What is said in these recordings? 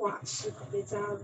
瓦斯可被加了。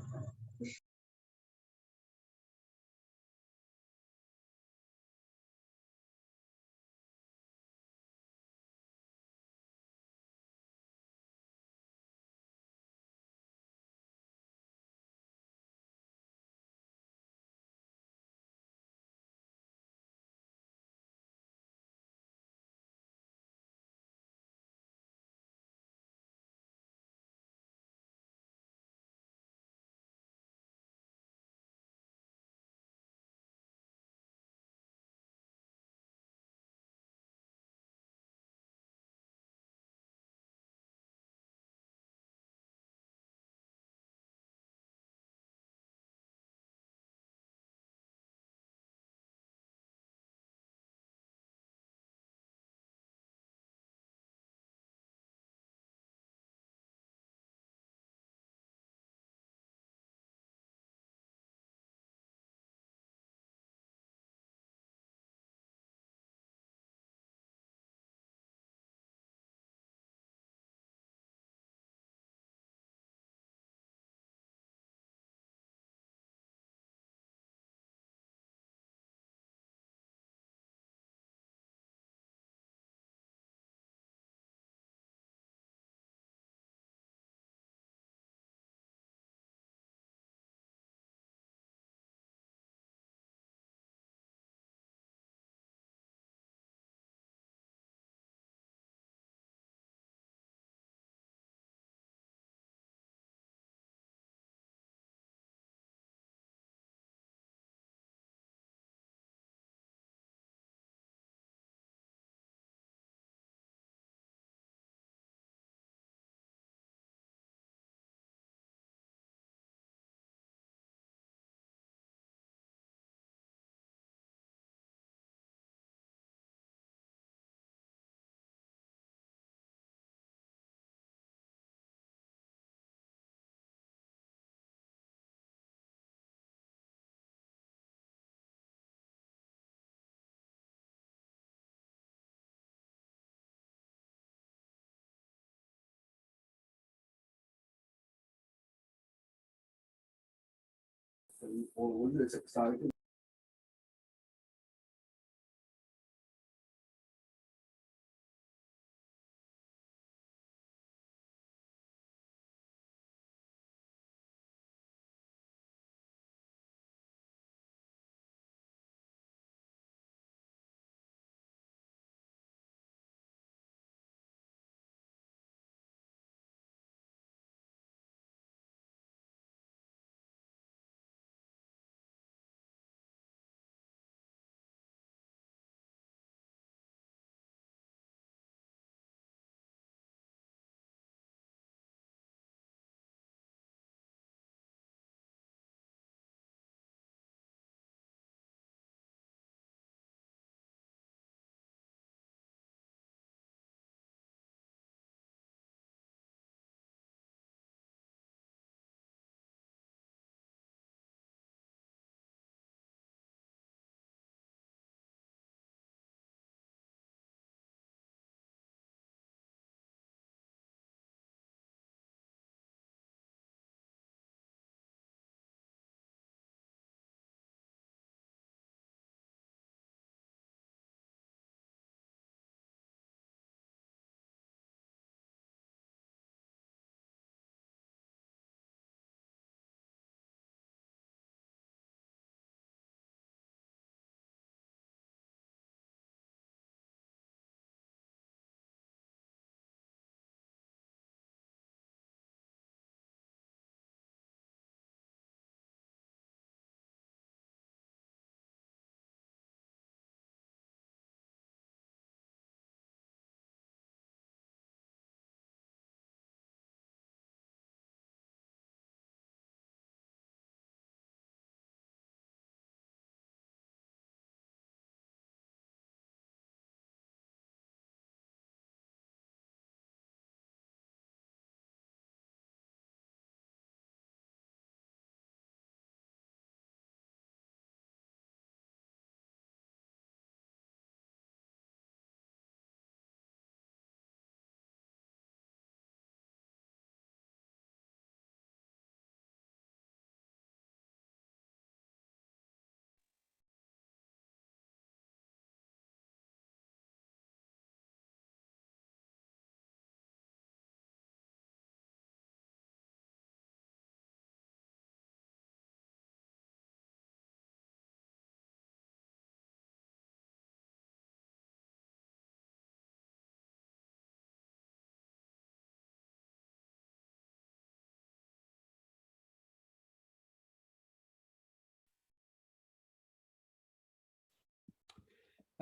我就食晒。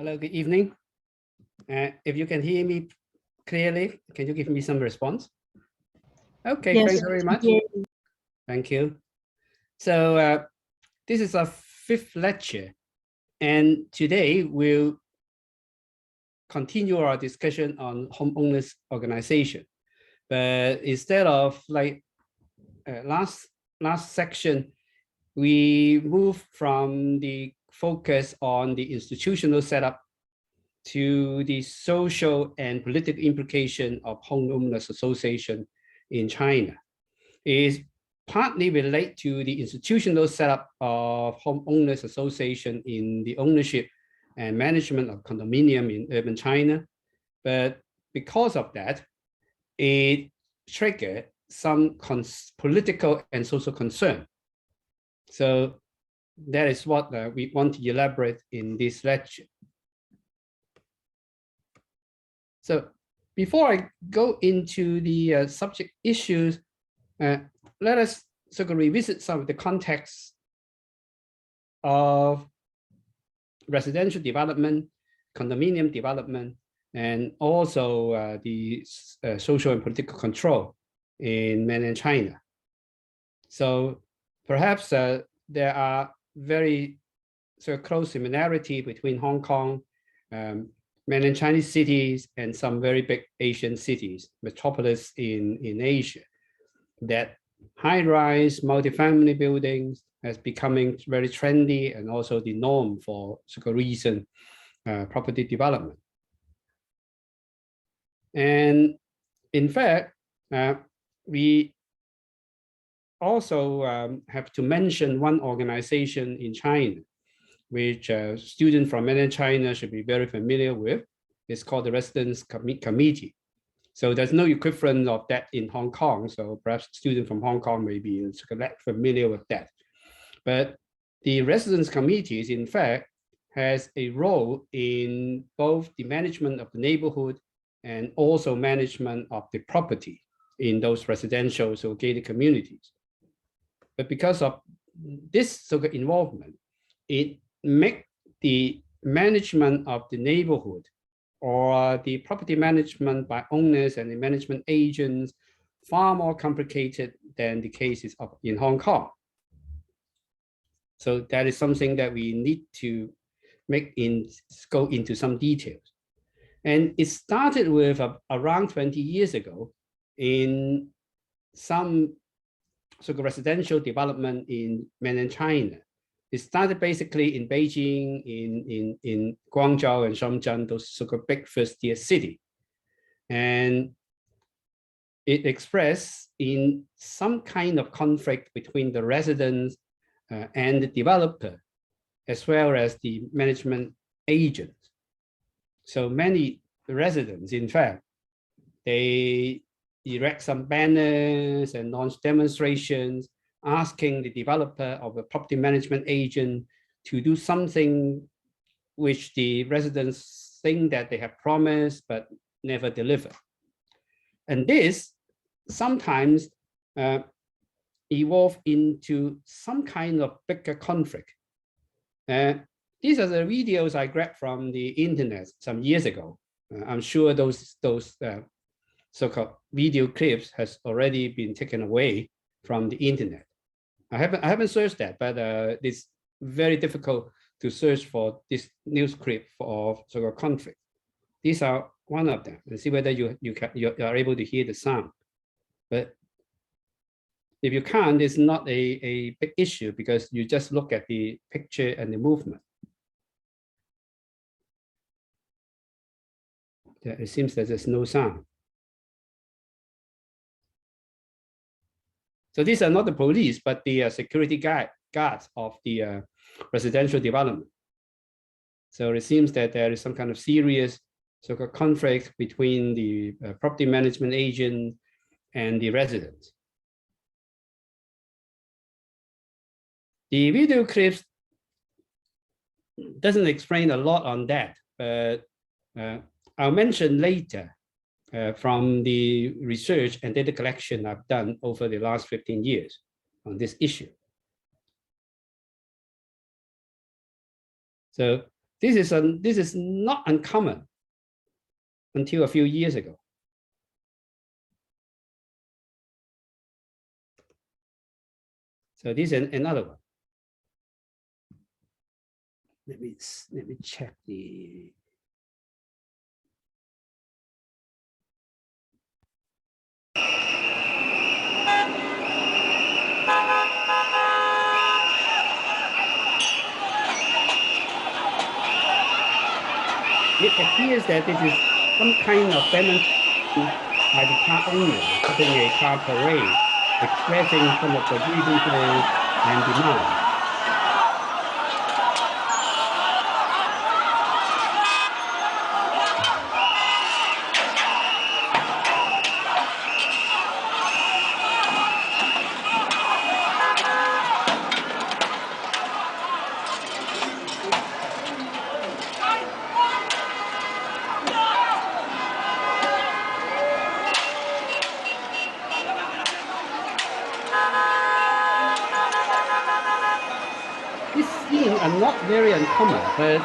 Hello, good evening. If you can hear me clearly, can you give me some response? Okay, Yes, thanks very much. yeah. Thank you. So this is our 5th lecture, and today we'll continue our discussion on homeowners organization. But instead of like last section, we move from the focus on the institutional setup to the social and political implication of homeowners association in China. It is partly related to the institutional setup of homeowners association in the ownership and management of condominium in urban China. But because of that, it triggered some political and social concern. So that is what we want to elaborate in this lecture. So before I go into the subject issues, let us sort of revisit some of the context of residential development, condominium development, and also the social and political control in mainland China. So perhaps there are very sort of close similarity between Hong Kong, mainland Chinese cities, and some very big Asian cities, metropolis in Asia, that high-rise multifamily buildings has becoming very trendy and also the norm for sort of recent property development. And in fact, we also have to mention one organization in China, which students from mainland China should be very familiar with. It's called the Residence Committee. So there's no equivalent of that in Hong Kong. So perhaps students from Hong Kong may be familiar with that. But the Residence Committees, in fact, has a role in both the management of the neighborhood and also management of the property in those residential so gated communities. But because of this sort of involvement, it makes the management of the neighborhood or the property management by owners and the management agents far more complicated than the cases in Hong Kong. So that is something that we need to go into some details. And it started with around 20 years ago in some sort of residential development in mainland China. It started basically in Beijing, in Guangzhou and Shenzhen, those sort of big first-tier cities. And it expressed in some kind of conflict between the residents and the developer, as well as the management agents. So many residents, in fact, they erect some banners and launch demonstrations asking the developer or the property management agent to do something which the residents think that they have promised but never deliver. And this sometimes evolve into some kind of bigger conflict. These are the videos I grabbed from the internet some years ago. I'm sure those so-called video clips has already been taken away from the internet. I haven't searched that, but it's very difficult to search for this news clip of so-called conflict. These are one of them, and see whether you are able to hear the sound. But if you can't, it's not a big issue because you just look at the picture and the movement. Yeah, it seems that there's no sound. So these are not the police, but the security guards of the residential development. So it seems that there is some kind of serious so-called conflict between the property management agent and the residents. The video clips doesn't explain a lot on that, but I'll mention later from the research and data collection I've done over the last 15 years on this issue. So This is not uncommon until a few years ago. So this is another one. Let me check the. It appears that this is some kind of demonstration by the car owner having a car parade, expressing some of the grievances and demands. These scenes are not very uncommon, but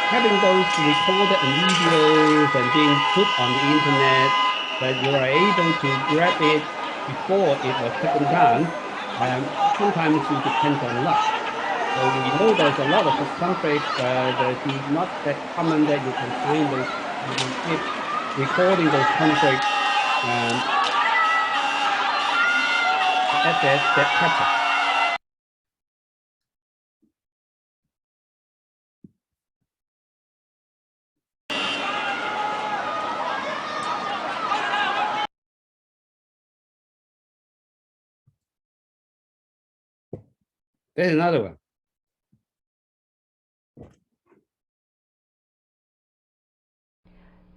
having those recorded on videos and being put on the internet, that you are able to grab it before it was taken down, sometimes it depends on luck. So we know there's a lot of conflict, but it's not that common that you can find those clips recording those conflicts at that pattern. There's another one.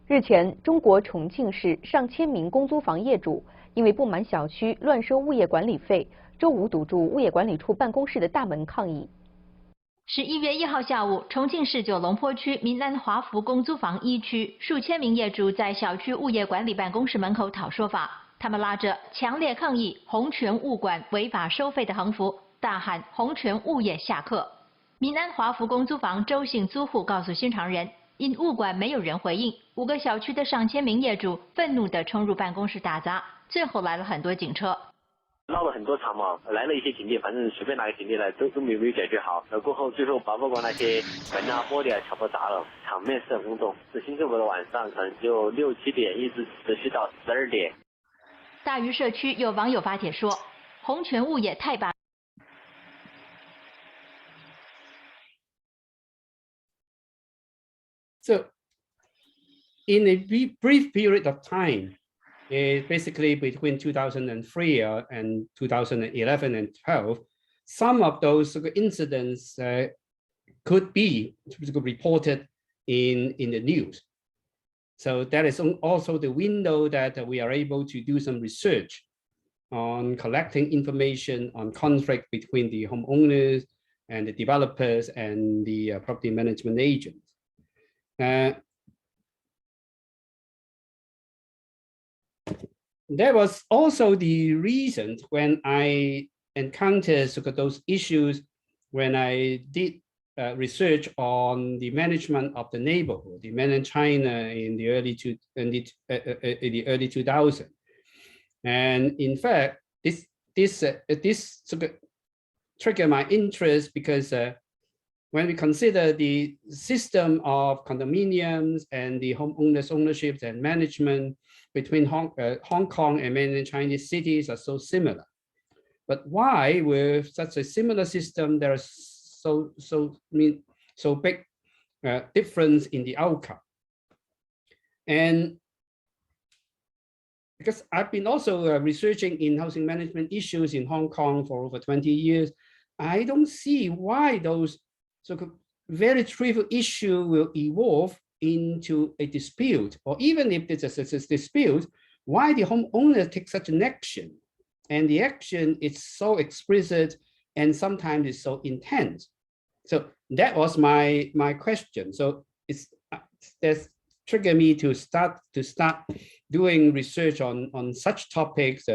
日前，中国重庆市上千名公租房业主因为不满小区乱收物业管理费，周五堵住物业管理处办公室的大门抗议。11月1号下午，重庆市九龙坡区民安华福公租房1区数千名业主在小区物业管理办公室门口讨说法，他们拉着强烈抗议洪泉物管违法收费的横幅，大喊洪泉物业下课。民安华福公租房周姓租户告诉新唐人，因物管没有人回应，5个小区的上千名业主愤怒地冲入办公室打砸，最后来了很多警车。 闹了很多场嘛，来了一些警力，反正随便拿个警力来都没有解决好。过后最后把那些门啊、玻璃啊全部砸了，场面是很轰动。是星期五的晚上，可能就6、7点，一直持续到12点。大余社区有网友发帖说：“洪泉物业太霸。” So, in a brief period of time, basically between 2003 and 2011 and 12, some of those incidents could be reported in the news. So that is also the window that we are able to do some research on collecting information on conflict between the homeowners and the developers and the property management agents. That was also the reason when I encountered those issues when I did research on the management of the neighborhood, the mainland China in the early 2000s. And in fact, this triggered my interest because when we consider the system of condominiums and the homeowners ownerships and management between Hong Kong and mainland Chinese cities are so similar. But why, with such a similar system, there is so big difference in the outcome? And because I've been also researching in housing management issues in Hong Kong for over 20 years, I don't see why those very trivial issue will evolve into a dispute, or even if there's a dispute, why the homeowner takes such an action, and the action is so explicit and sometimes it's so intense. So that was my question. So that's triggered me to start doing research on such topics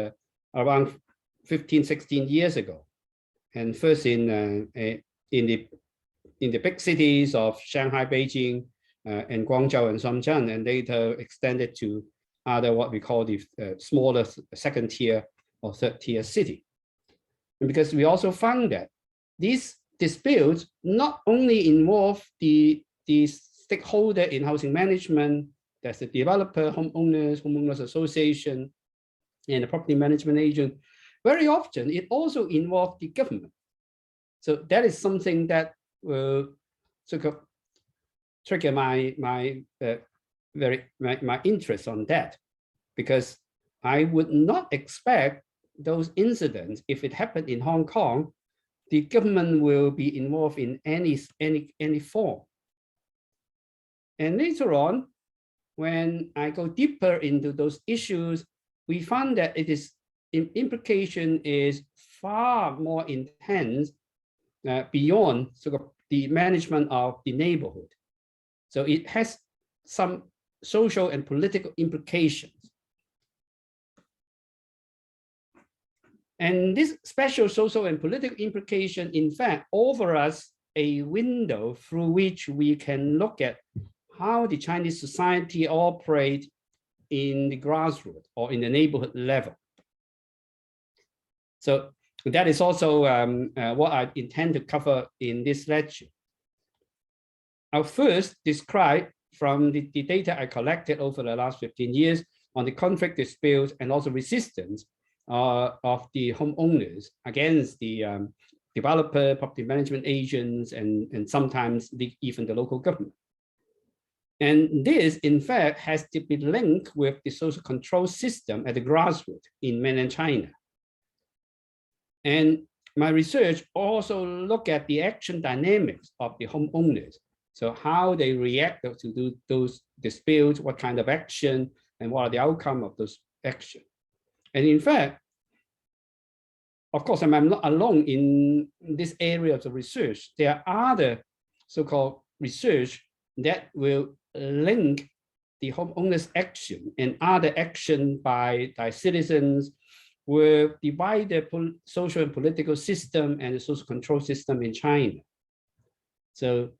around 15, 16 years ago, and first in the in the big cities of Shanghai, Beijing, and Guangzhou and Shenzhen, and later extended to other what we call the smaller second tier or third tier city. And because we also found that these disputes not only involve the stakeholder in housing management, that's the developer, homeowners association, and the property management agent. Very often, it also involves the government. So that is something that will sort of trigger my interest on that, because I would not expect those incidents, if it happened in Hong Kong, the government will be involved in any form. And later on, when I go deeper into those issues, we found that it is implication is far more intense beyond sort of the management of the neighborhood. So it has some social and political implications. And this special social and political implication, in fact, offer us a window through which we can look at how the Chinese society operates in the grassroots or in the neighborhood level. So that is also what I intend to cover in this lecture. I'll first describe from the data I collected over the last 15 years on the conflict disputes and also resistance of the homeowners against the developer, property management agents, and sometimes even the local government. And this, in fact, has to be linked with the social control system at the grassroots in mainland China. And my research also look at the action dynamics of the homeowners. So how they react to those disputes, what kind of action, and what are the outcome of those action. And in fact, of course, I'm not alone in this area of the research. There are other so-called research that will link the homeowners' action and other action by citizens with the wider social and political system and the social control system in China. So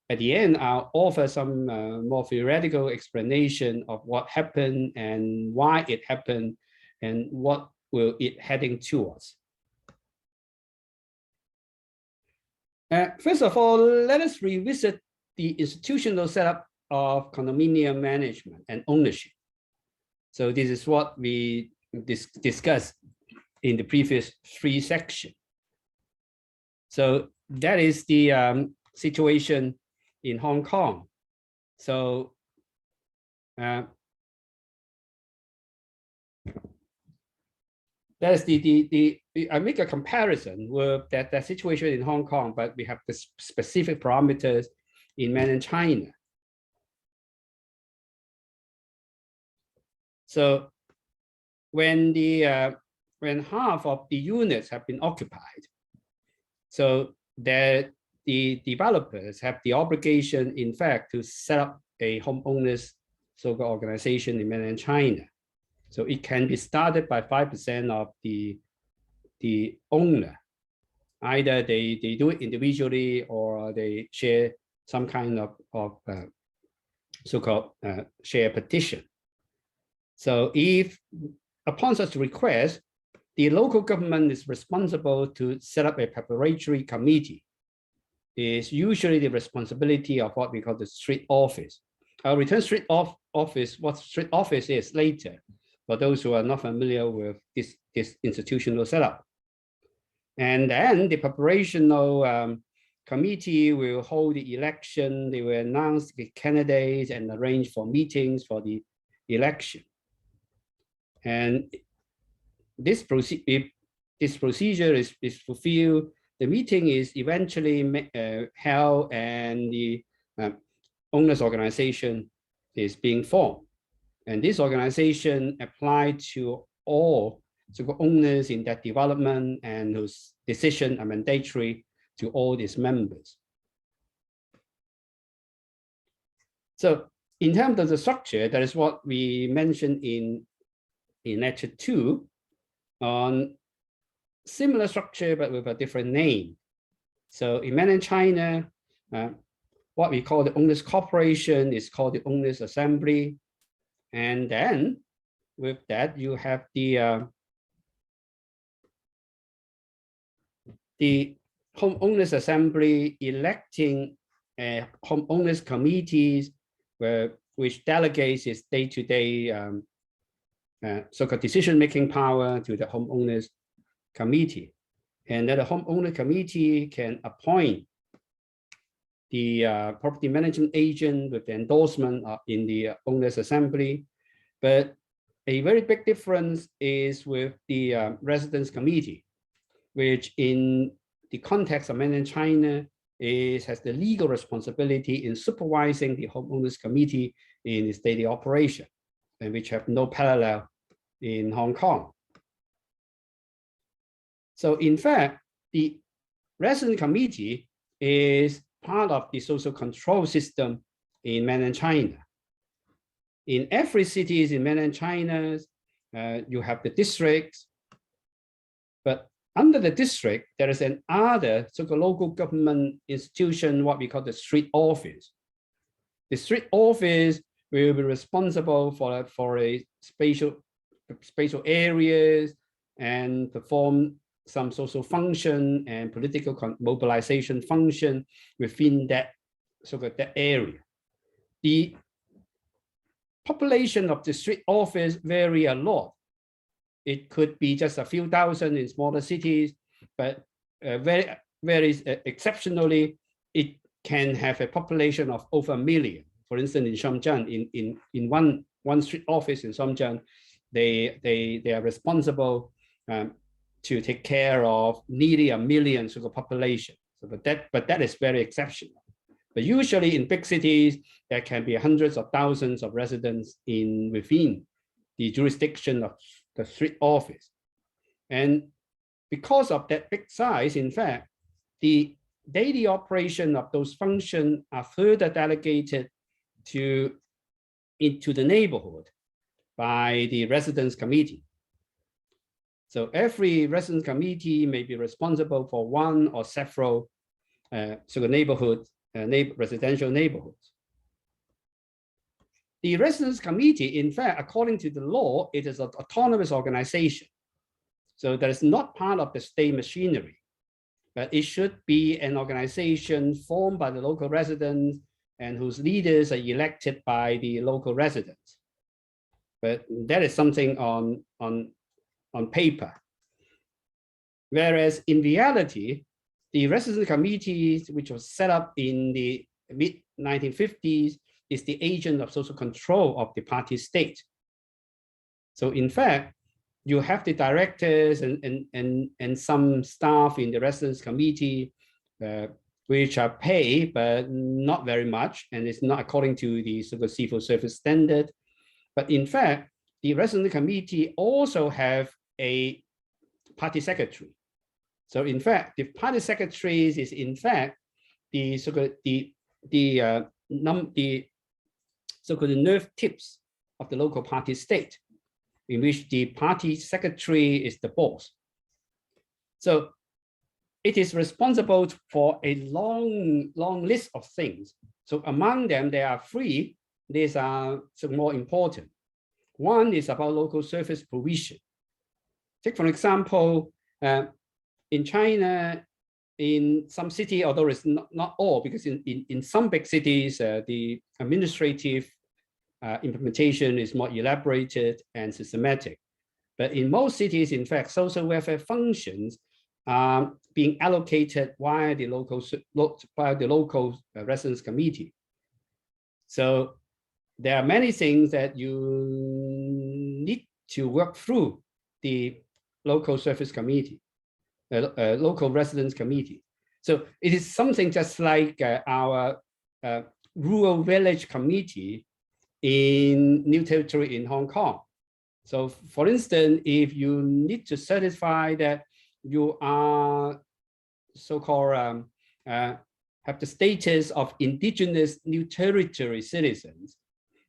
at the end, I'll offer some more theoretical explanation of what happened and why it happened and what will it heading towards. First of all, let us revisit the institutional setup of condominium management and ownership. So this is what we discussed in the previous 3 sections. So that is the situation in Hong Kong. So that's I make a comparison with that situation in Hong Kong, but we have the specific parameters in mainland China. So when half of the units have been occupied, so that the developers have the obligation, in fact, to set up a homeowners so-called organization in mainland China. So it can be started by 5% of the owner. Either they do it individually or they share some kind of so-called share petition. So if upon such request, the local government is responsible to set up a preparatory committee. Is usually the responsibility of what we call the street office. I'll return street office, what street office is later, for those who are not familiar with this institutional setup. And then the preparational committee will hold the election, they will announce the candidates and arrange for meetings for the election. And this procedure is fulfilled. The meeting is eventually held and the owners organization is being formed. And this organization applied to all owners in that development and whose decisions are mandatory to all its members. So in terms of the structure, that is what we mentioned in lecture 2 on similar structure, but with a different name. So in mainland China, what we call the owners corporation is called the owners assembly. And then with that, you have the homeowners assembly electing homeowners committees, which delegates its day-to-day so-called decision-making power to the homeowners committee. And then the homeowner committee can appoint the property management agent with the endorsement in the owners assembly. But a very big difference is with the residents committee, which in the context of mainland China has the legal responsibility in supervising the homeowners committee in its daily operation, and which have no parallel in Hong Kong. So in fact, the resident committee is part of the social control system in mainland China. In every city in mainland China, you have the districts, but under the district, there is another so-called local government institution, what we call the street office. The street office will be responsible for a spatial areas and perform some social function and political mobilization function within that so-called that area. The population of the street office vary a lot. It could be just a few thousand in smaller cities, but very exceptionally, it can have a population of over 1 million. For instance, in Shenzhen, in one street office in Shenzhen, they are responsible to take care of nearly 1 million sort of population. So, but that is very exceptional. But usually in big cities, there can be hundreds of thousands of residents within the jurisdiction of the street office. And because of that big size, in fact, the daily operation of those functions are further delegated into the neighborhood by the residents committee. So every residents committee may be responsible for one or several residential neighborhoods. The residents committee, in fact, according to the law, it is an autonomous organization. So that is not part of the state machinery, but it should be an organization formed by the local residents and whose leaders are elected by the local residents. But that is something on paper. Whereas in reality, the resident committees, which was set up in the mid-1950s, is the agent of social control of the party state. So in fact, you have the directors and some staff in the residence committee, which are paid, but not very much, and it's not according to the sort of civil service standard. But in fact, the resident committee also have a party secretary. So in fact, the party secretaries is in fact the so-called nerve tips of the local party state, in which the party secretary is the boss. So it is responsible for a long list of things. So among them, there are 3. These are some more important. One is about local service provision. Take for example, in China, in some city, although it's not all, because in some big cities, the administrative implementation is more elaborated and systematic. But in most cities, in fact, social welfare functions are being allocated via the local residence committee. So there are many things that you need to work through the local service committee, local residence committee. So it is something just like our rural village committee in New Territory in Hong Kong. So for instance, if you need to certify that you are so-called have the status of indigenous New Territory citizens,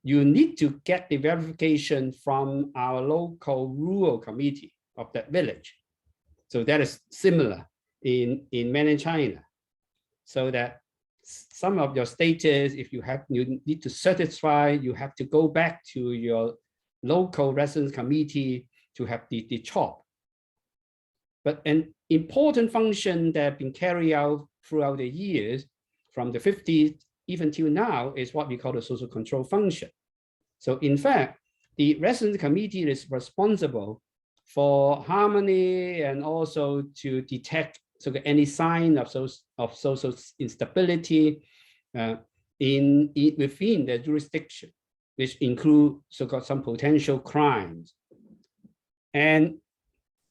you need to get the verification from our local rural committee of that village. So that is similar in mainland China. So that some of your status, if you need to satisfy, you have to go back to your local residence committee to have the job. But an important function that has been carried out throughout the years, from the 50s even till now, is what we call the social control function. So in fact, the residence committee is responsible for harmony and also to detect any sign of social instability within the jurisdiction, which include so-called some potential crimes. And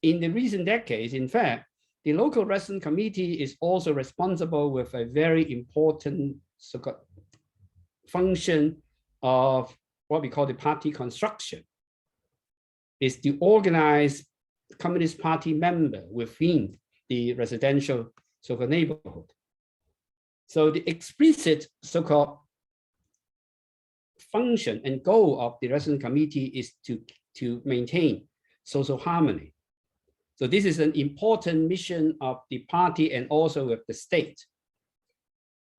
in the recent decades, in fact, the local residence committee is also responsible with a very important so-called function of what we call the party construction. Is to organize Communist Party member within the residential so-called neighborhood. So the explicit so-called function and goal of the residence committee is to maintain social harmony. So this is an important mission of the party and also with the state.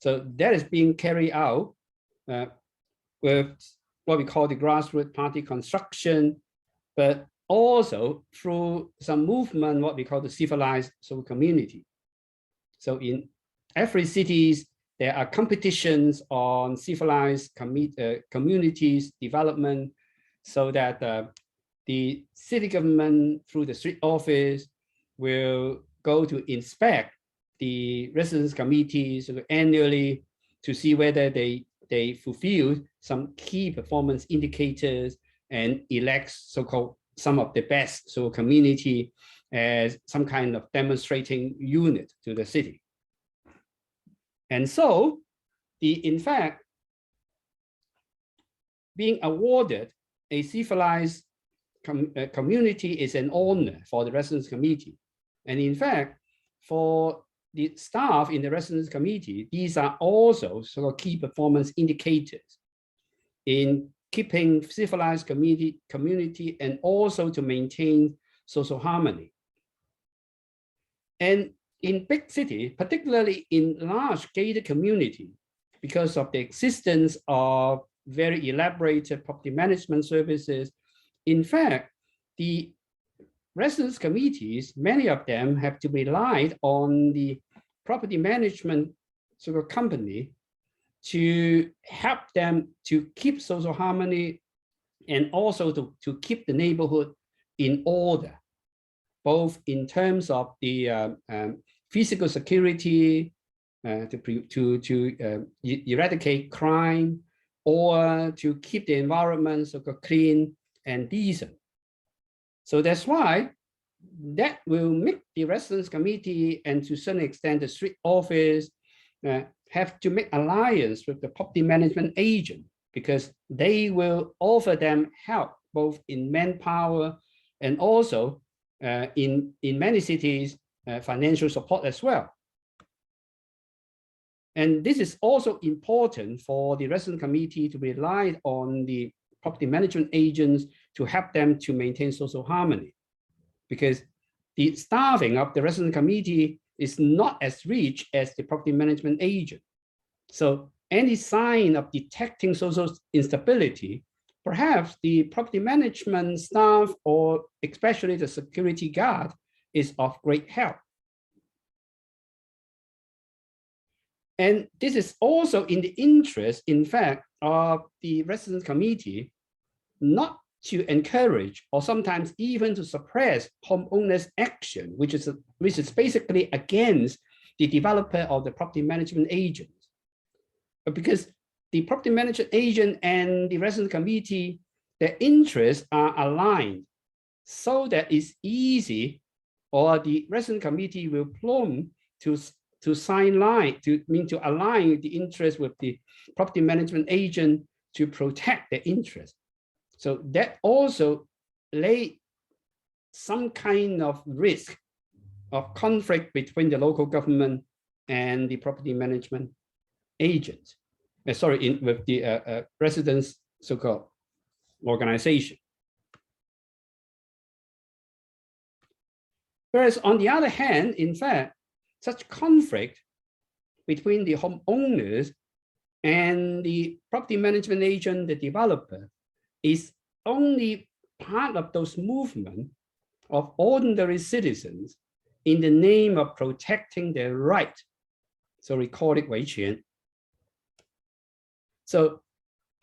So that is being carried out with what we call the grassroots party construction, but also through some movement, what we call the civilized social community. So in every cities, there are competitions on civilized communities development, so that the city government through the street office will go to inspect the residence committees annually to see whether they fulfill some key performance indicators and elect so-called some of the best so community as some kind of demonstrating unit to the city. And so in fact, being awarded a civilized community is an honor for the residence committee. And in fact, for the staff in the residence committee, these are also sort of key performance indicators in keeping civilized community and also to maintain social harmony. And in big city, particularly in large gated community, because of the existence of very elaborate property management services, in fact, the residence committees, many of them have to rely on the property management sort of company to help them to keep social harmony and also to keep the neighborhood in order, both in terms of the physical security, to eradicate crime, or to keep the environment sort of clean and decent. So that's why that will make the residence committee and to some extent the street office have to make alliance with the property management agent, because they will offer them help both in manpower and also in many cities financial support as well. And this is also important for the residence committee to rely on the property management agents to help them to maintain social harmony, because the staffing of the residence committee is not as rich as the property management agent. So any sign of detecting social instability, perhaps the property management staff or especially the security guard is of great help. And this is also in the interest, in fact, of the residence committee not to encourage or sometimes even to suppress homeowners' action, which is basically against the developer or the property management agent. But because the property management agent and the residence committee, their interests are aligned, so that it's easy, or the residence committee will prompt to sign line, to align the interest with the property management agent to protect their interest. So that also lay some kind of risk of conflict between the local government and the property management agent. With the residents so-called organization. Whereas on the other hand, in fact, such conflict between the homeowners and the property management agent, the developer, is only part of those movements of ordinary citizens in the name of protecting their right. So we call it 维权. So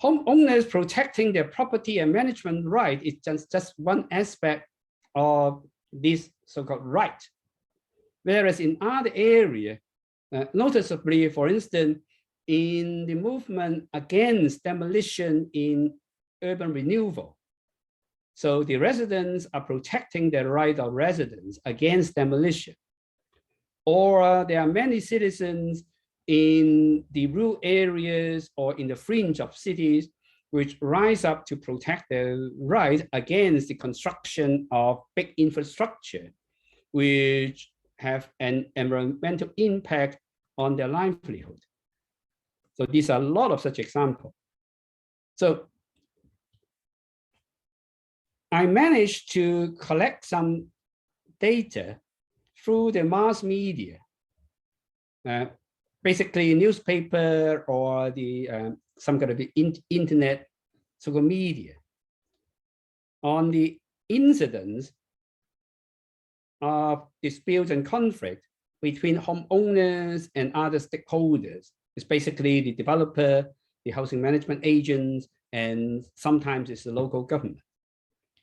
homeowners protecting their property and management right is just one aspect of this so-called right. Whereas in other areas, noticeably, for instance, in the movement against demolition in urban renewal, so the residents are protecting their right of residents against demolition. Or there are many citizens in the rural areas or in the fringe of cities which rise up to protect their right against the construction of big infrastructure, which have an environmental impact on their livelihood. So these are a lot of such examples. So I managed to collect some data through the mass media, basically newspaper or the some kind of the internet social media, on the incidents of disputes and conflict between homeowners and other stakeholders. It's basically the developer, the housing management agents, and sometimes it's the local government.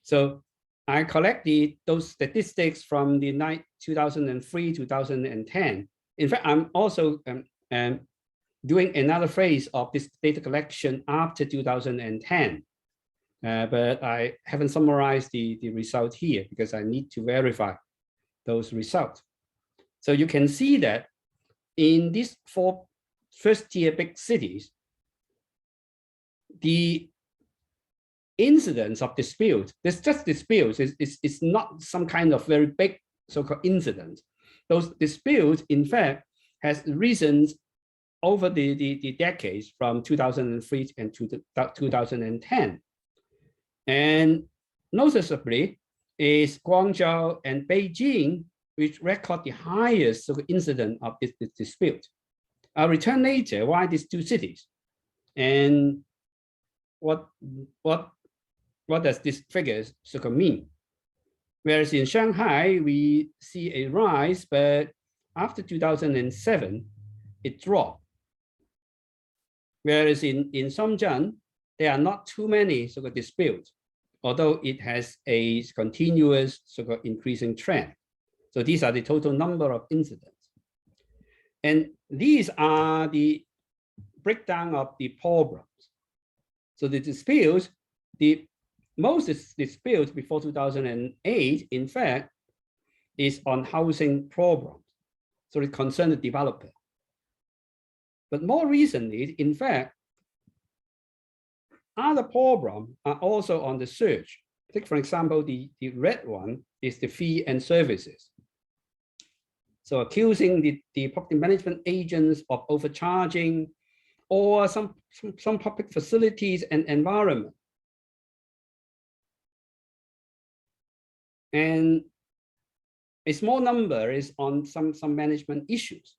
So I collected those statistics from the 2003, 2010. In fact, I'm also doing another phase of this data collection after 2010. But I haven't summarized the result here because I need to verify those results. So you can see that in these 4 first-tier big cities, the incidents of dispute, there's just disputes, it's not some kind of very big so-called incidents. Those disputes, in fact, has risen over the decades from 2003 and to 2010. And noticeably is Guangzhou and Beijing, which record the highest sort of incident of this dispute. I'll return later why these 2 cities and what does this figures sort of mean. Whereas in Shanghai, we see a rise, but after 2007, it dropped. Whereas in Shenzhen, there are not too many sort of disputes, although it has a continuous sort of increasing trend. So these are the total number of incidents. And these are the breakdown of the problems. So the disputes, the most disputes before 2008, in fact, is on housing problems. So it concerns the developer. But more recently, in fact, other problems are also on the search. Take, for example, the red one is the fee and services. So accusing the property management agents of overcharging or some public facilities and environment. And a small number is on some management issues.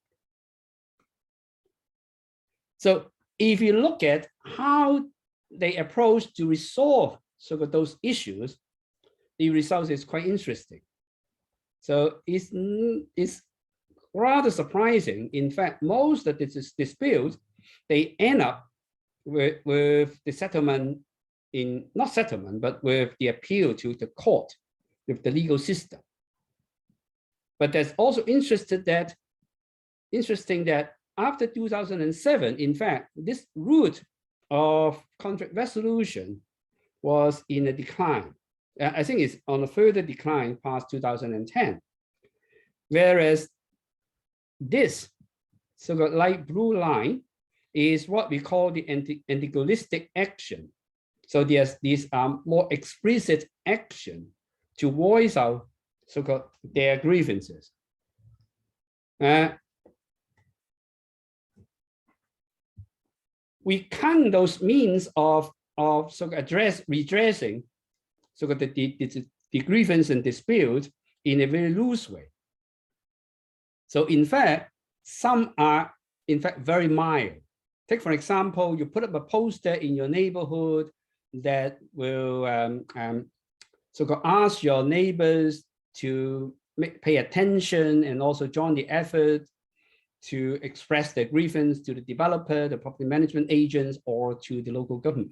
So if you look at how they approach to resolve sort of those issues, the result is quite interesting. So it's rather surprising. In fact, most of these disputes, they end up with the settlement not settlement, but with the appeal to the court, with the legal system. But that's also interesting that after 2007, in fact, this route of conflict resolution was in a decline. I think it's on a further decline past 2010. Whereas this so-called light blue line is what we call the antagonistic action. So these are more explicit action to voice out so-called their grievances. We count those means of so-called redressing so-called the grievance and dispute in a very loose way. So in fact, some are in fact, very mild. Take, for example, you put up a poster in your neighborhood that will ask your neighbors to pay attention and also join the effort to express their grievance to the developer, the property management agents, or to the local government.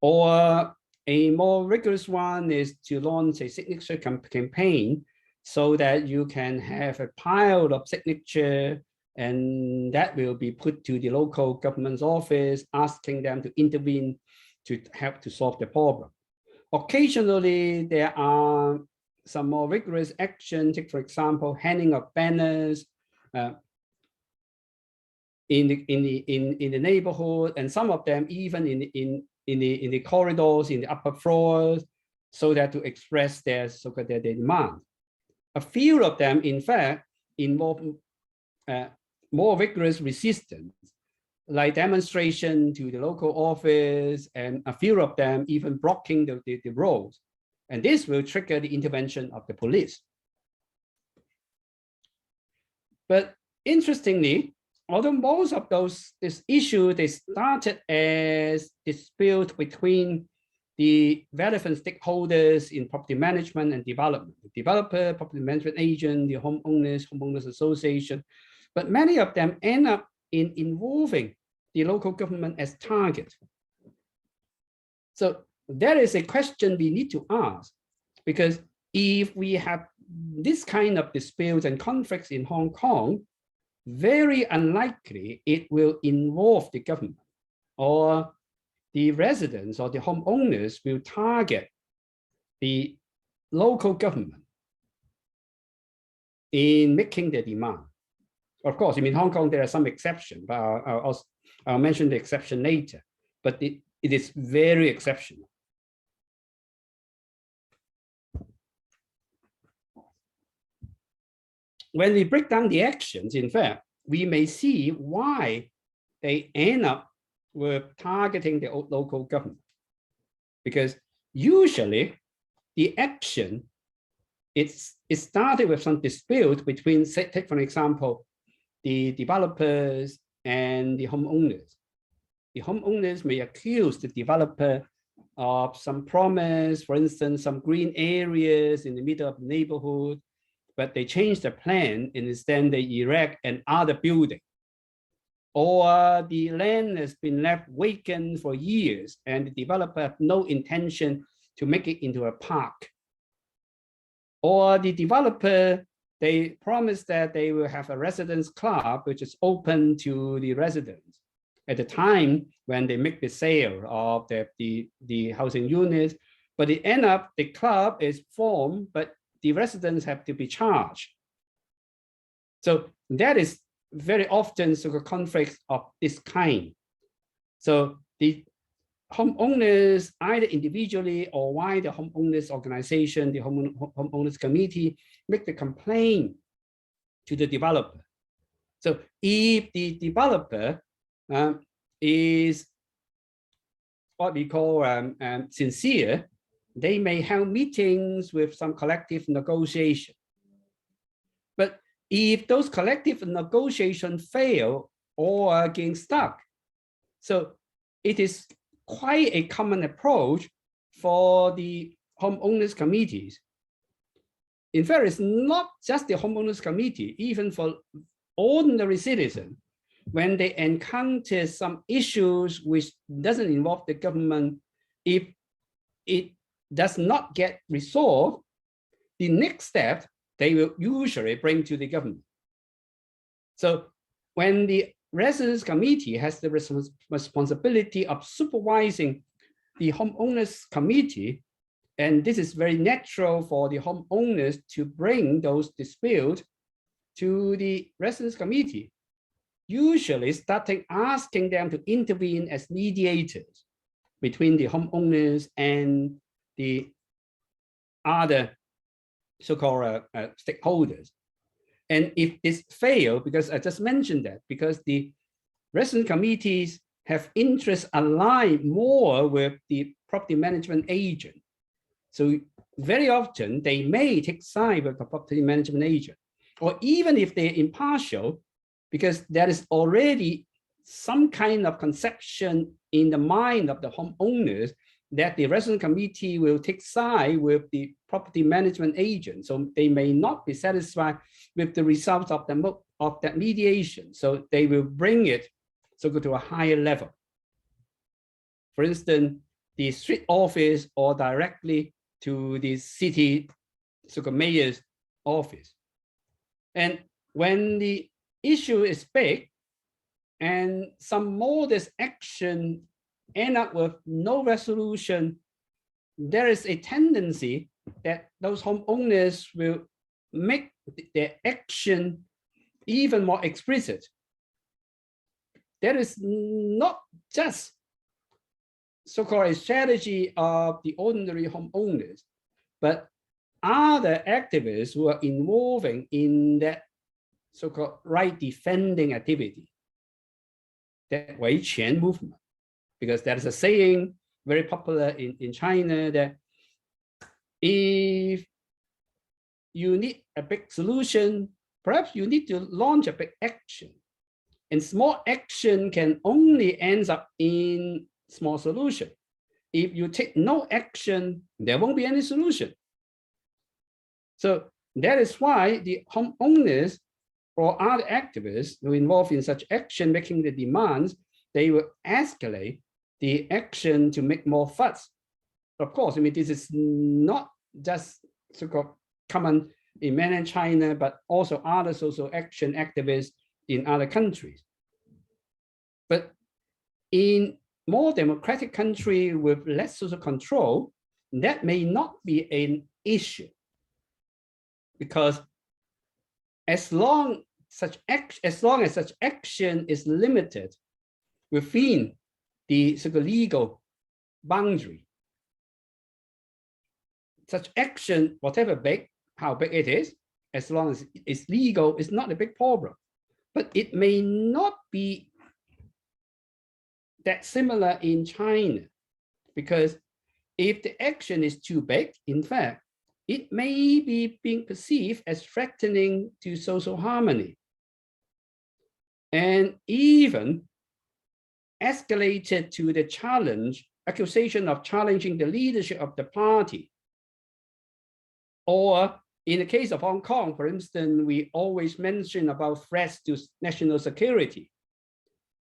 Or a more rigorous one is to launch a signature campaign so that you can have a pile of signature, and that will be put to the local government's office, asking them to intervene to help to solve the problem. Occasionally, there are some more rigorous action, take, for example, hanging of banners in the neighborhood, and some of them even in the corridors, in the upper floors, so that to express their so-called their demand. A few of them, in fact, involve more vigorous resistance, like demonstration to the local office, and a few of them even blocking the roads. And this will trigger the intervention of the police. But interestingly, although most of this issue, they started as dispute between the relevant stakeholders in property management and development, the developer, property management agent, the homeowners association, but many of them end up in involving the local government as target. So that is a question we need to ask, because if we have this kind of disputes and conflicts in Hong Kong, very unlikely it will involve the government, or the residents or the homeowners will target the local government in making their demand. Of course, in Hong Kong, there are some exceptions, but I'll mention the exception later, but it is very exceptional. When we break down the actions, in fact, we may see why they end up with targeting the local government. Because usually the action, it started with some dispute between, say, take for example, the developers and the homeowners. The homeowners may accuse the developer of some promise, for instance, some green areas in the middle of the neighborhood, but they change the plan and instead they erect another building. Or the land has been left vacant for years and the developer has no intention to make it into a park. Or the developer, they promise that they will have a residence club which is open to the residents at the time when they make the sale of the housing units, but it ends up the club is formed, but the residents have to be charged. So that is very often sort of conflicts of this kind. So the homeowners, either individually or via the homeowners organization, the homeowners committee, make the complaint to the developer. So if the developer is what we call sincere, they may have meetings with some collective negotiation. But if those collective negotiations fail or get stuck, so it is quite a common approach for the homeowners committees. In fact, it's not just the homeowners committee, even for ordinary citizens, when they encounter some issues which doesn't involve the government, if it does not get resolved, the next step they will usually bring to the government. So when the residence committee has the responsibility of supervising the homeowners committee, and this is very natural for the homeowners to bring those disputes to the residence committee, usually starting asking them to intervene as mediators between the homeowners and the other so-called stakeholders. And if this fails, because I just mentioned that, because the resident committees have interests aligned more with the property management agent. So very often they may take side with the property management agent, or even if they're impartial, because there is already some kind of conception in the mind of the homeowners that the resident committee will take side with the property management agent. So they may not be satisfied with the results of that mediation. So they will bring it to a higher level. For instance, the street office or directly to the city mayor's office. And when the issue is big and some modest action end up with no resolution, there is a tendency that those homeowners will make their action even more explicit. That is not just so-called a strategy of the ordinary homeowners, but other activists who are involving in that so-called right defending activity, that 维权 movement. Because there is a saying very popular in China that if you need a big solution, perhaps you need to launch a big action. And small action can only end up in small solution. If you take no action, there won't be any solution. So that is why the homeowners or other activists who are involved in such action, making the demands, they will escalate the action to make more fuss. Of course, I mean, this is not just so-called common in mainland China, but also other social action activists in other countries. But in more democratic country with less social control, that may not be an issue, because as long as such action is limited within the so-called legal boundary, such action, whatever big, how big it is, as long as it's legal, is not a big problem. But it may not be that similar in China, because if the action is too big, in fact, it may be being perceived as threatening to social harmony, and even escalated to the accusation of challenging the leadership of the party. Or in the case of Hong Kong, for instance, we always mention about threats to national security,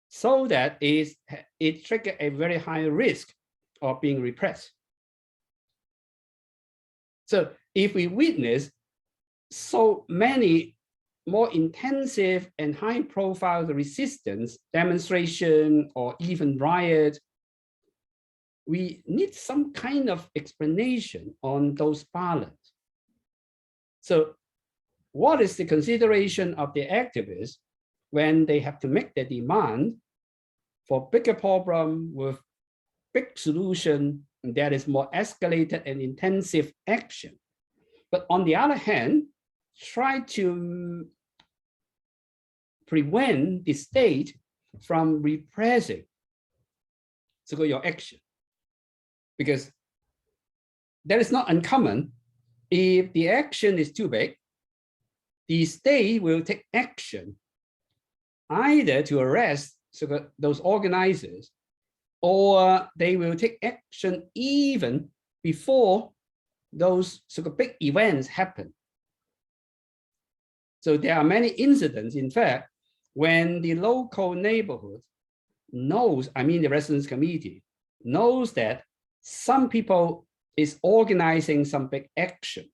so that it triggered a very high risk of being repressed. So if we witness so many more intensive and high-profile resistance, demonstration, or even riot, we need some kind of explanation on those balance. So what is the consideration of the activists when they have to make their demand for bigger problem with big solution that is more escalated and intensive action? But on the other hand, try to prevent the state from repressing your action. Because that is not uncommon. If the action is too big, the state will take action either to arrest those organizers, or they will take action even before those big events happen. So there are many incidents, in fact, when the local neighborhood knows, I mean the residents committee, knows that some people is organizing some big action.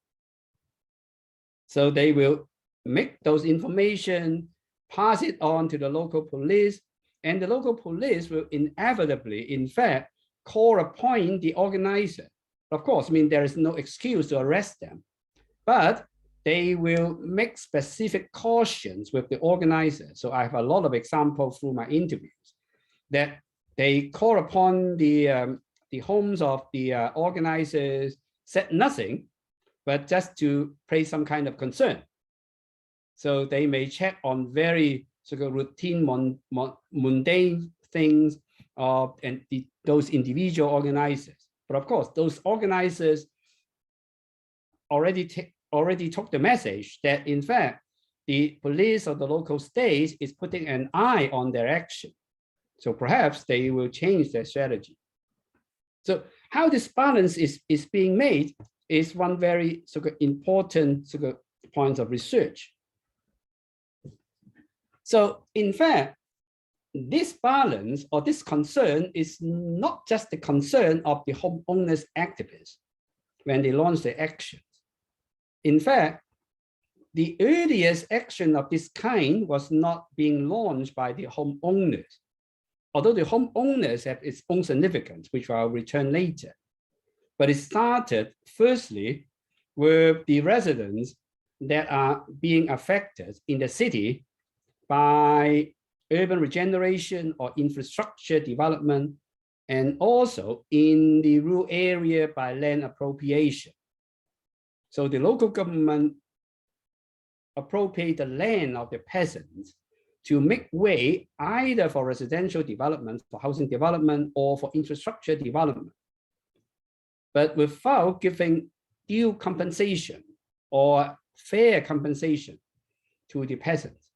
So they will make those information, pass it on to the local police, and the local police will inevitably, in fact, call upon the organizer. Of course, I mean, there is no excuse to arrest them, but they will make specific cautions with the organizer. So I have a lot of examples through my interviews that they call upon the homes of the organizers, said nothing, but just to raise some kind of concern. So they may check on very routine, mundane things and those individual organizers. But of course, those organizers already took the message that, in fact, the police or the local state is putting an eye on their action. So perhaps they will change their strategy. So how this balance is being made is one very important point of research. So in fact, this balance or this concern is not just the concern of the homeowners activists when they launch their actions. In fact, the earliest action of this kind was not being launched by the homeowners, although the homeowners have its own significance, which I'll return later. But it started firstly with the residents that are being affected in the city by urban regeneration or infrastructure development, and also in the rural area by land appropriation. So the local government appropriate the land of the peasants to make way either for residential development, for housing development, or for infrastructure development, but without giving due compensation or fair compensation to the peasants.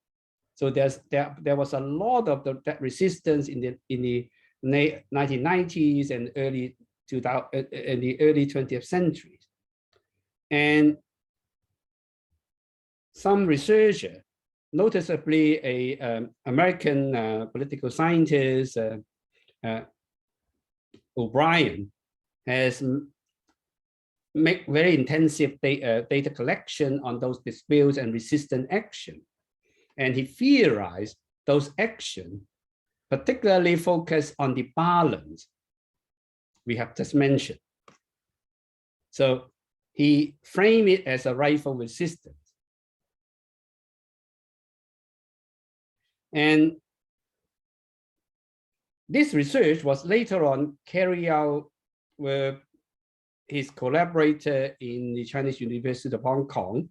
So there was a lot of that resistance in the 1990s and early 20th century. And some researcher, noticeably a American political scientist, O'Brien, has made very intensive data collection on those disputes and resistant action. And he theorized those actions, particularly focused on the balance we have just mentioned. So he framed it as a rightful resistance. And this research was later on carried out with his collaborator in the Chinese University of Hong Kong,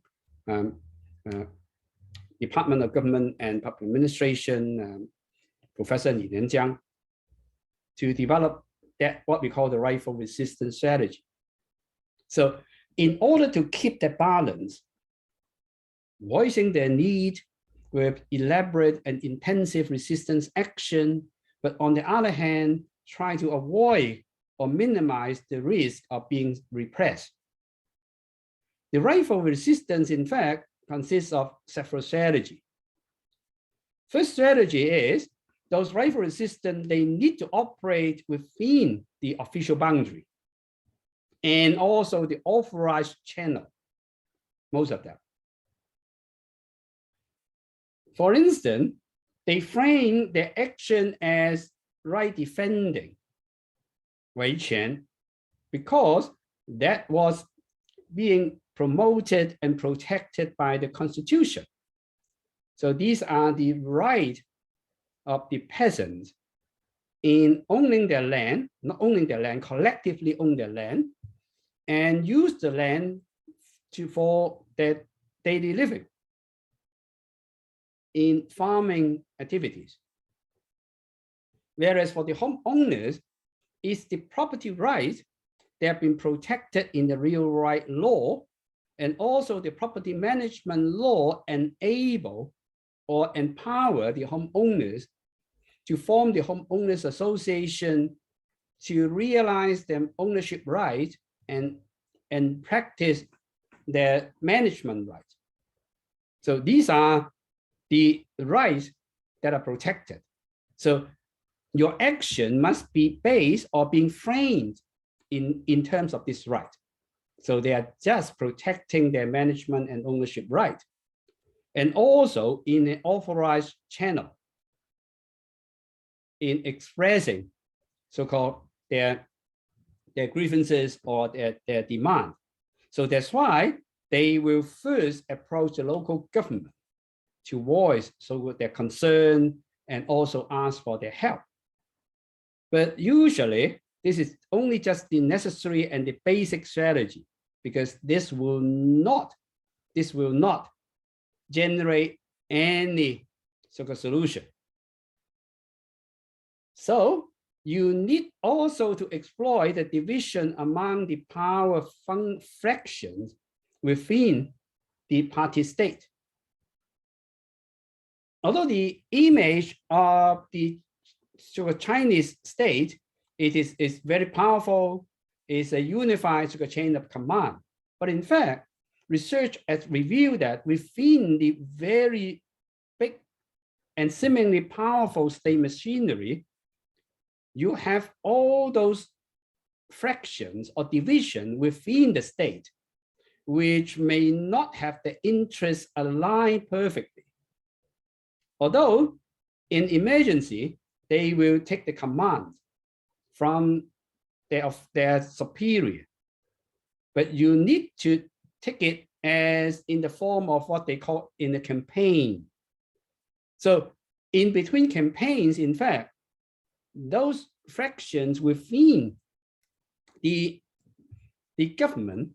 Department of Government and Public Administration, Professor Li Lianjiang, to develop that what we call the rightful resistance strategy. So in order to keep that balance, voicing their need with elaborate and intensive resistance action, but on the other hand, try to avoid or minimize the risk of being repressed. The rightful resistance, in fact, consists of several strategies. First strategy is those rightful resistance, they need to operate within the official boundary and also the authorized channel, most of them. For instance, they frame their action as right defending, 维权, because that was being promoted and protected by the Constitution. So these are the rights of the peasants in owning their land, not owning their land, collectively own their land, and use the land for their daily living in farming activities. Whereas for the homeowners, it's the property rights that have been protected in the real right law, and also the property management law enable or empower the homeowners to form the homeowners association to realize their ownership rights and practice their management rights. So these are the rights that are protected. So your action must be based or being framed in terms of this right. So they are just protecting their management and ownership right. And also in an authorized channel in expressing so-called their grievances or their demand. So that's why they will first approach the local government to voice their concern and also ask for their help. But usually this is only just the necessary and the basic strategy, because this will not generate any so-called solution. So you need also to exploit the division among the power fractions within the party state. although the image of the Chinese state, is very powerful, is a unified chain of command. But in fact, research has revealed that within the very big and seemingly powerful state machinery, you have all those fractions or division within the state, which may not have the interests aligned perfectly. Although in emergency, they will take the command from their superior, but you need to take it as in the form of what they call in a campaign. So in between campaigns, in fact, those fractions within the government,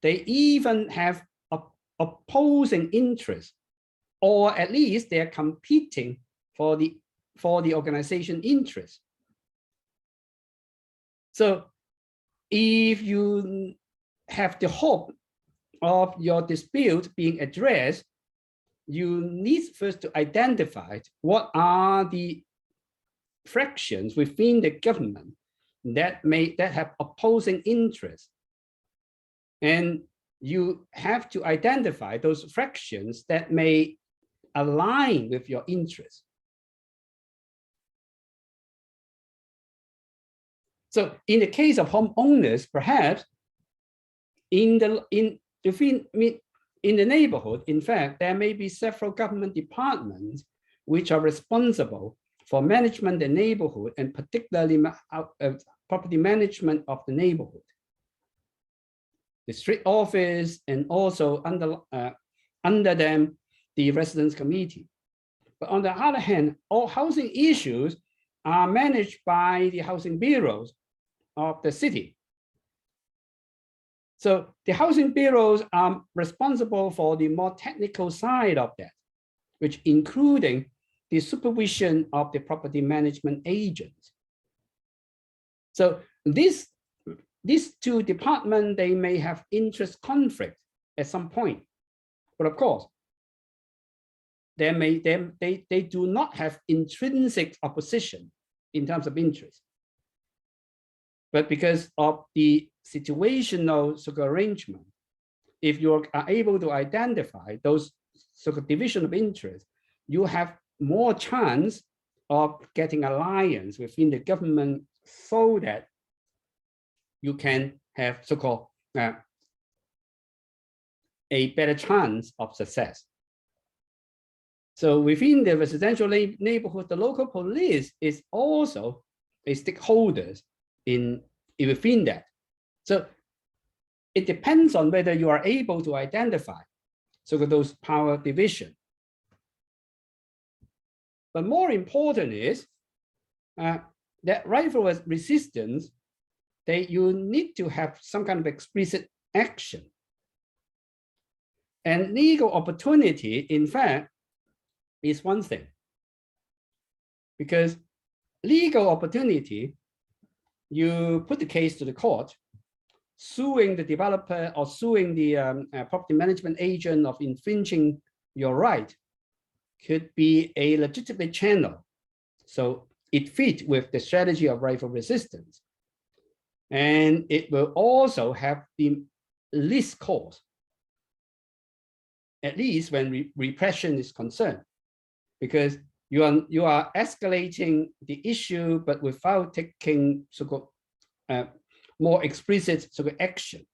they even have opposing interests, or at least they are competing for the organization interest. So if you have the hope of your dispute being addressed, you need first to identify what are the fractions within the government that have opposing interests. And you have to identify those fractions that may align with your interests. So in the case of homeowners, perhaps in the neighborhood, in fact, there may be several government departments which are responsible for management of the neighborhood, and particularly property management of the neighborhood. The street office, and also under them, the residence committee. But on the other hand, all housing issues are managed by the housing bureaus of the city. So the housing bureaus are responsible for the more technical side of that, which including the supervision of the property management agents. So these two departments, they may have interest conflict at some point, but of course, they do not have intrinsic opposition in terms of interest. But because of the situational arrangement, if you are able to identify those division of interest, you have more chance of getting alliance within the government, so that you can have so-called a better chance of success. So within the residential neighborhood, the local police is also a stakeholder within that. So it depends on whether you are able to identify those power division. But more important is that rifle resistance, you need to have some kind of explicit action. And legal opportunity, in fact, is one thing. Because legal opportunity, you put the case to the court, suing the developer or suing the property management agent of infringing your right, could be a legitimate channel. So it fits with the strategy of rifle resistance. And it will also have the least cost, at least when repression is concerned, because you are escalating the issue, but without taking more explicit action.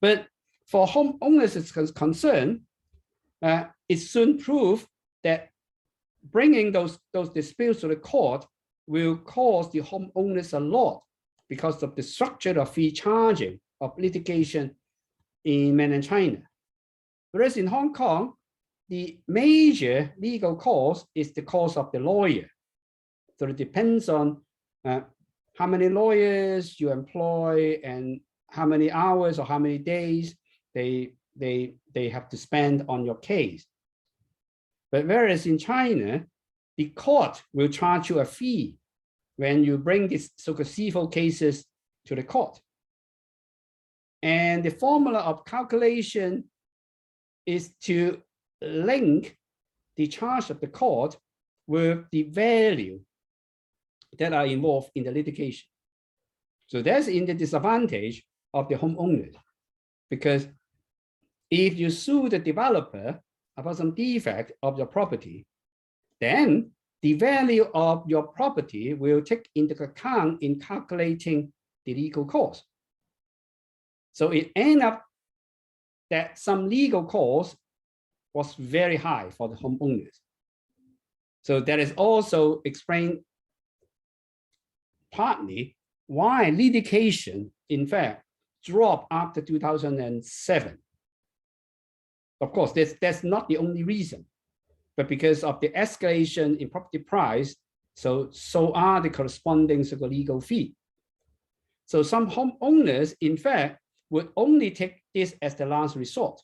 But for homeowners is concerned, it soon proved that bringing those disputes to the court will cost the homeowners a lot, because of the structure of fee charging of litigation in mainland China. Whereas in Hong Kong, the major legal cost is the cost of the lawyer. So it depends on how many lawyers you employ and how many hours or how many days they have to spend on your case. But whereas in China, the court will charge you a fee when you bring these so-called civil cases to the court. And the formula of calculation is to link the charge of the court with the value that are involved in the litigation. So that's in the disadvantage of the homeowners, because if you sue the developer about some defect of your property, then the value of your property will take into account in calculating the legal cost. So it ended up that some legal cost was very high for the homeowners. So that is also explained partly why litigation, in fact, dropped after 2007. Of course, that's not the only reason, but because of the escalation in property price, so are the corresponding legal fee. So some homeowners, in fact, would only take this as the last resort.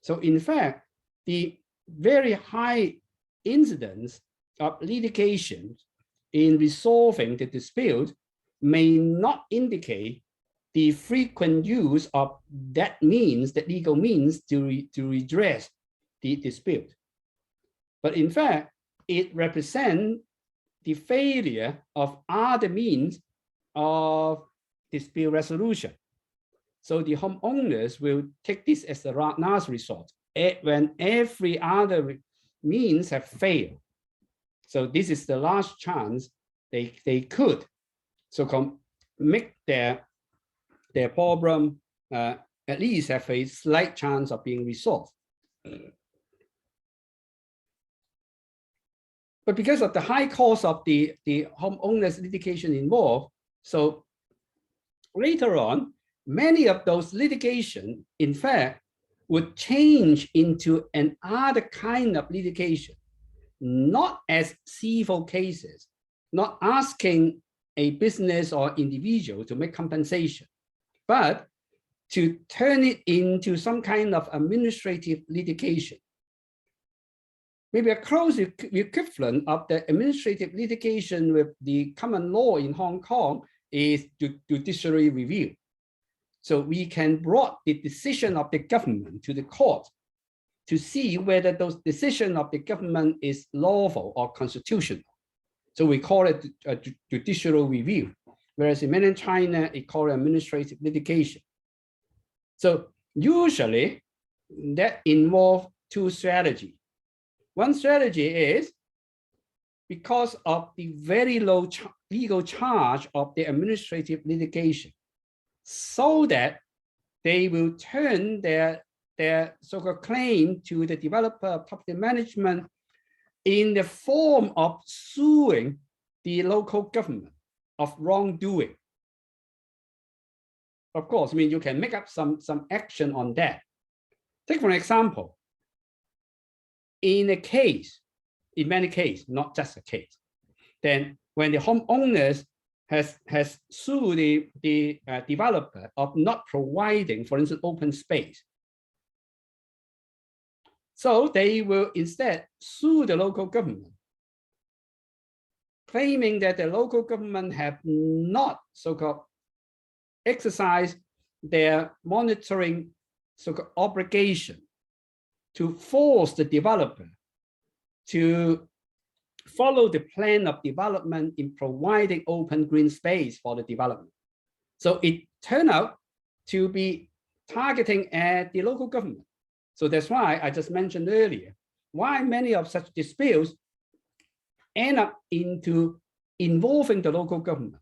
So in fact, the very high incidence of litigation in resolving the dispute may not indicate the frequent use of that means, that legal means to redress the dispute. But in fact, it represents the failure of other means of dispute resolution. So the homeowners will take this as the last resort when every other means have failed. So this is the last chance they could make their problem at least have a slight chance of being resolved. But because of the high cost of the homeowners litigation involved, so later on, many of those litigation, in fact, would change into another kind of litigation, not as civil cases, not asking a business or individual to make compensation, but to turn it into some kind of administrative litigation. Maybe a close equivalent of the administrative litigation with the common law in Hong Kong is judiciary review. So we can bring the decision of the government to the court to see whether those decisions of the government is lawful or constitutional. So we call it a judicial review, whereas in mainland China, it called administrative litigation. So usually that involves two strategies. One strategy is because of the very low legal charge of the administrative litigation, so that they will turn their so-called claim to the developer of property management in the form of suing the local government of wrongdoing. Of course, I mean, you can make up some action on that. Take for example, in many cases, not just a case, then when the homeowners has sued the developer of not providing, for instance, open space, so they will instead sue the local government, claiming that the local government have not so-called exercised their monitoring so-called obligation to force the developer to follow the plan of development in providing open green space for the development. So it turned out to be targeting at the local government. So that's why I just mentioned earlier, why many of such disputes end up into involving the local government,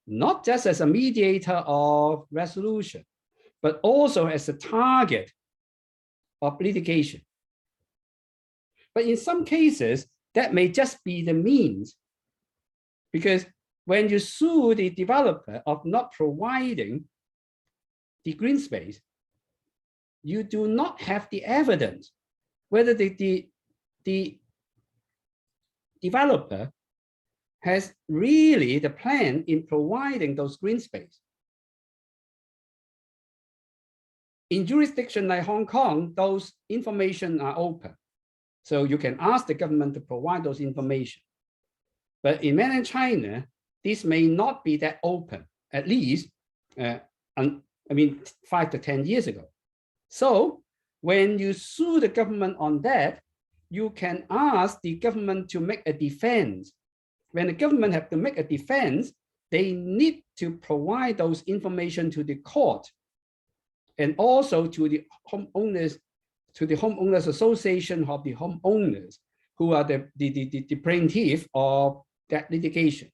not just as a mediator of resolution, but also as a target of litigation. But in some cases, that may just be the means, because when you sue the developer of not providing the green space, you do not have the evidence whether the developer has really the plan in providing those green space. In jurisdiction like Hong Kong, those information are open. So you can ask the government to provide those information. But in mainland China, this may not be that open, at least, 5 to 10 years ago. So when you sue the government on that, you can ask the government to make a defense. When the government have to make a defense, they need to provide those information to the court and also to the homeowners, to the homeowners association of the homeowners who are the plaintiff of that litigation.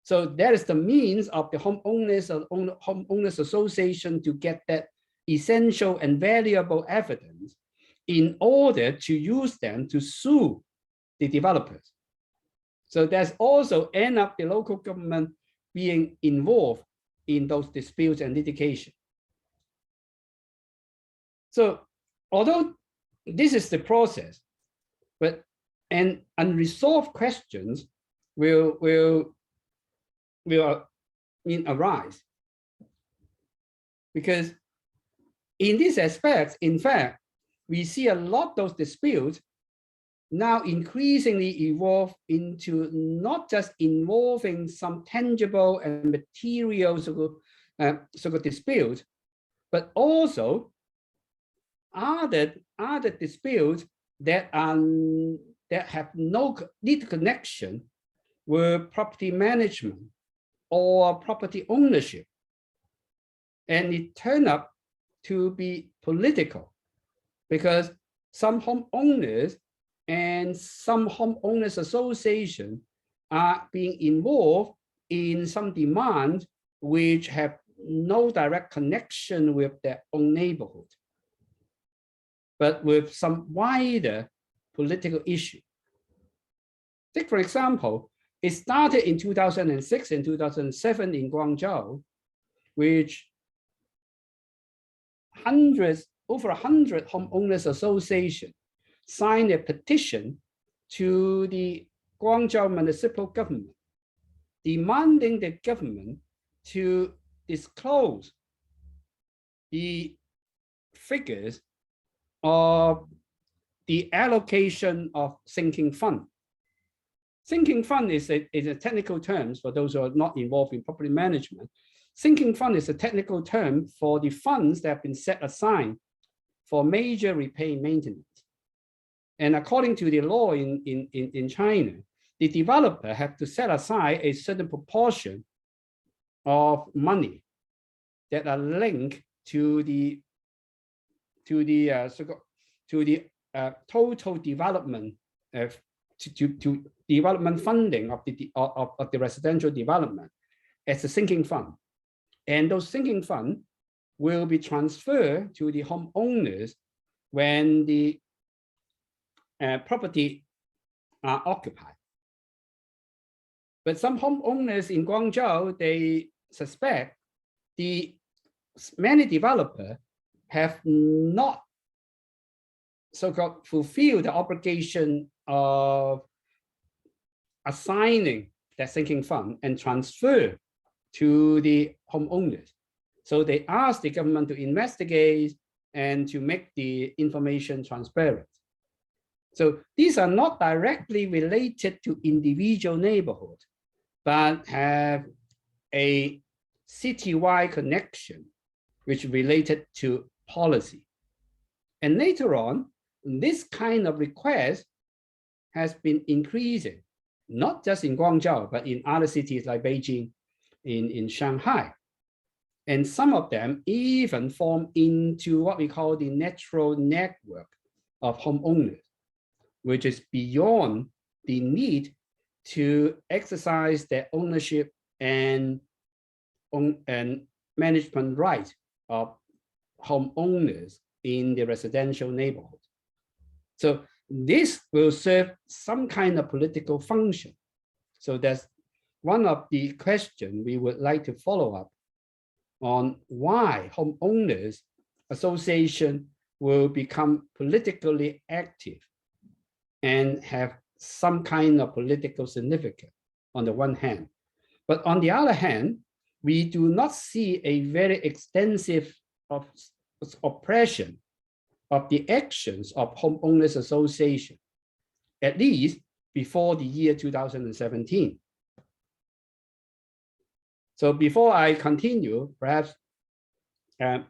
So that is the means of the homeowners association to get that essential and valuable evidence in order to use them to sue the developers. So there's also end up the local government being involved in those disputes and litigation. So although this is the process, but an unresolved questions will arise. Because in this aspect, in fact, we see a lot of those disputes now increasingly evolve into not just involving some tangible and material so-called disputes, but also other disputes that have no little connection with property management or property ownership, and it turned up to be political because some homeowners and some homeowners association are being involved in some demands which have no direct connection with their own neighborhood, but with some wider political issue. Take, for example, it started in 2006 and 2007 in Guangzhou, which over 100 homeowners associations signed a petition to the Guangzhou municipal government, demanding the government to disclose the figures of the allocation of sinking fund. Sinking fund is a technical term for those who are not involved in property management. Sinking fund is a technical term for the funds that have been set aside for major repair maintenance. And according to the law in China, the developer have to set aside a certain proportion of money that are linked to the total development to development funding of the residential development as a sinking fund. And those sinking funds will be transferred to the homeowners when the property are occupied. But some homeowners in Guangzhou, they suspect many developers have not so-called fulfilled the obligation of assigning that sinking fund and transfer to the homeowners. So they asked the government to investigate and to make the information transparent. So these are not directly related to individual neighborhoods, but have a citywide connection, which related to policy. And later on, this kind of request has been increasing, not just in Guangzhou, but in other cities like Beijing, in Shanghai. And some of them even form into what we call the natural network of homeowners, which is beyond the need to exercise their ownership and management right of homeowners in the residential neighborhood. So this will serve some kind of political function. So that's one of the questions we would like to follow up on, why homeowners association will become politically active and have some kind of political significance on the one hand. But on the other hand, we do not see a very extensive oppression of the actions of homeowners association, at least before the year 2017. So before I continue, perhaps let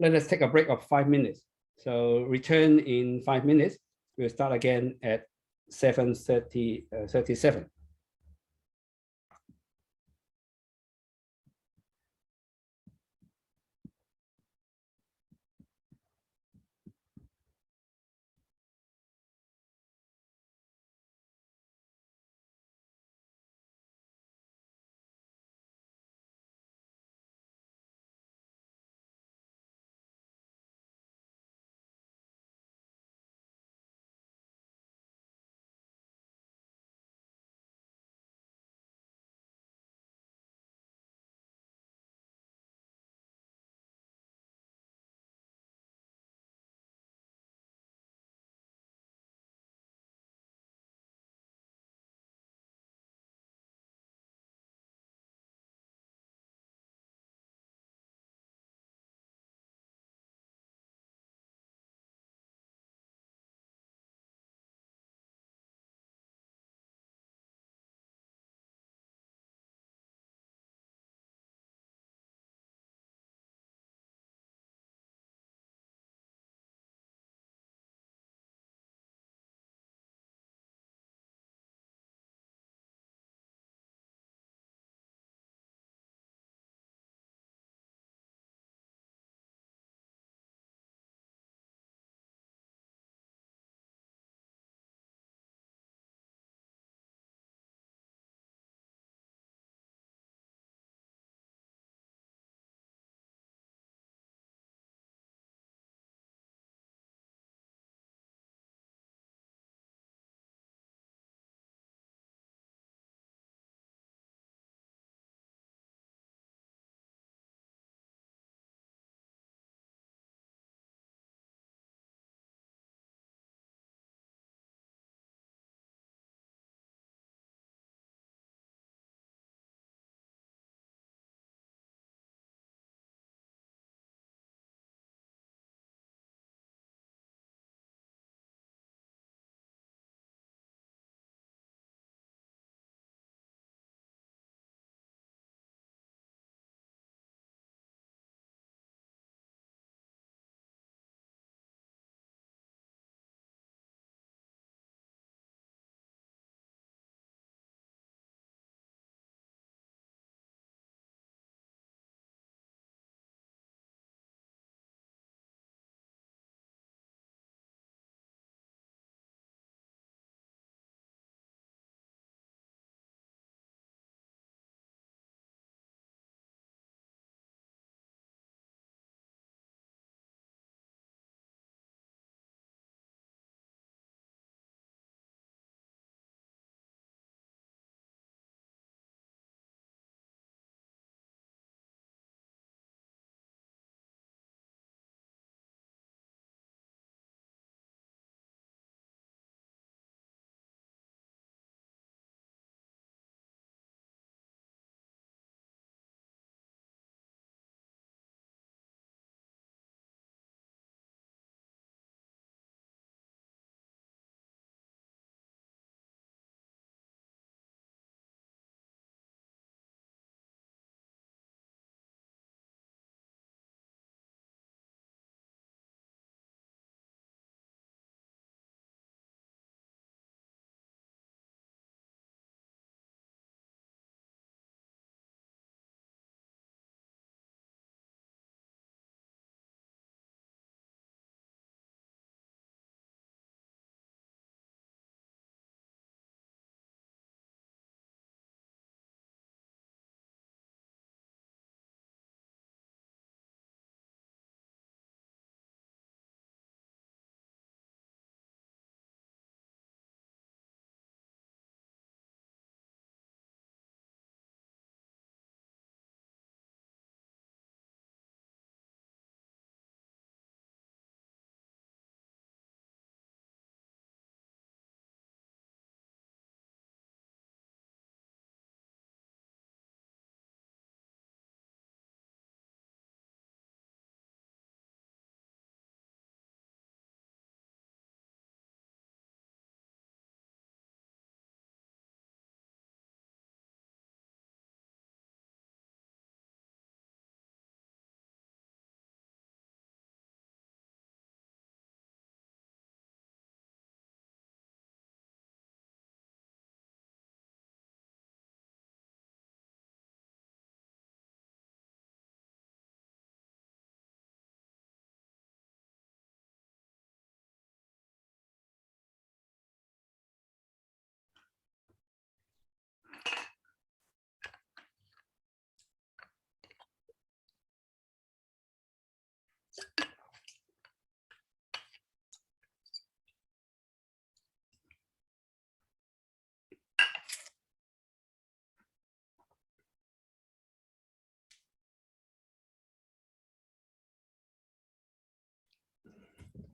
us take a break of 5 minutes. So return in 5 minutes We'll start again at 7:37.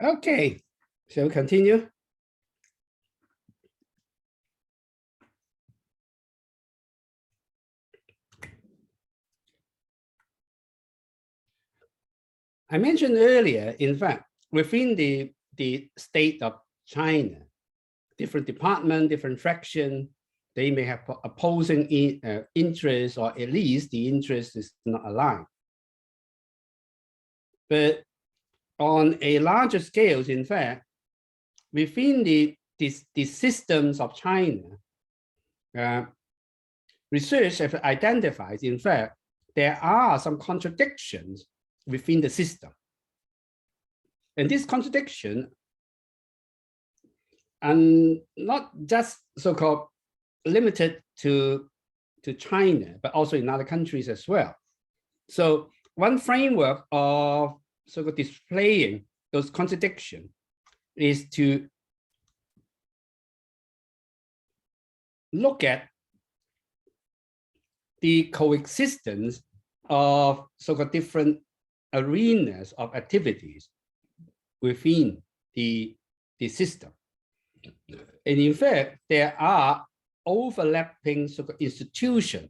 Okay, shall we continue? I mentioned earlier, in fact, within the state of China, different department, different fraction, they may have opposing interests, or at least the interest is not aligned. But on a larger scale, in fact, within the systems of China, research have identified, in fact, there are some contradictions within the system. And this contradiction, and not just so-called limited to China, but also in other countries as well. So one framework of so-called displaying those contradictions is to look at the coexistence of so-called different arenas of activities within the system. And in fact, there are overlapping so-called institutions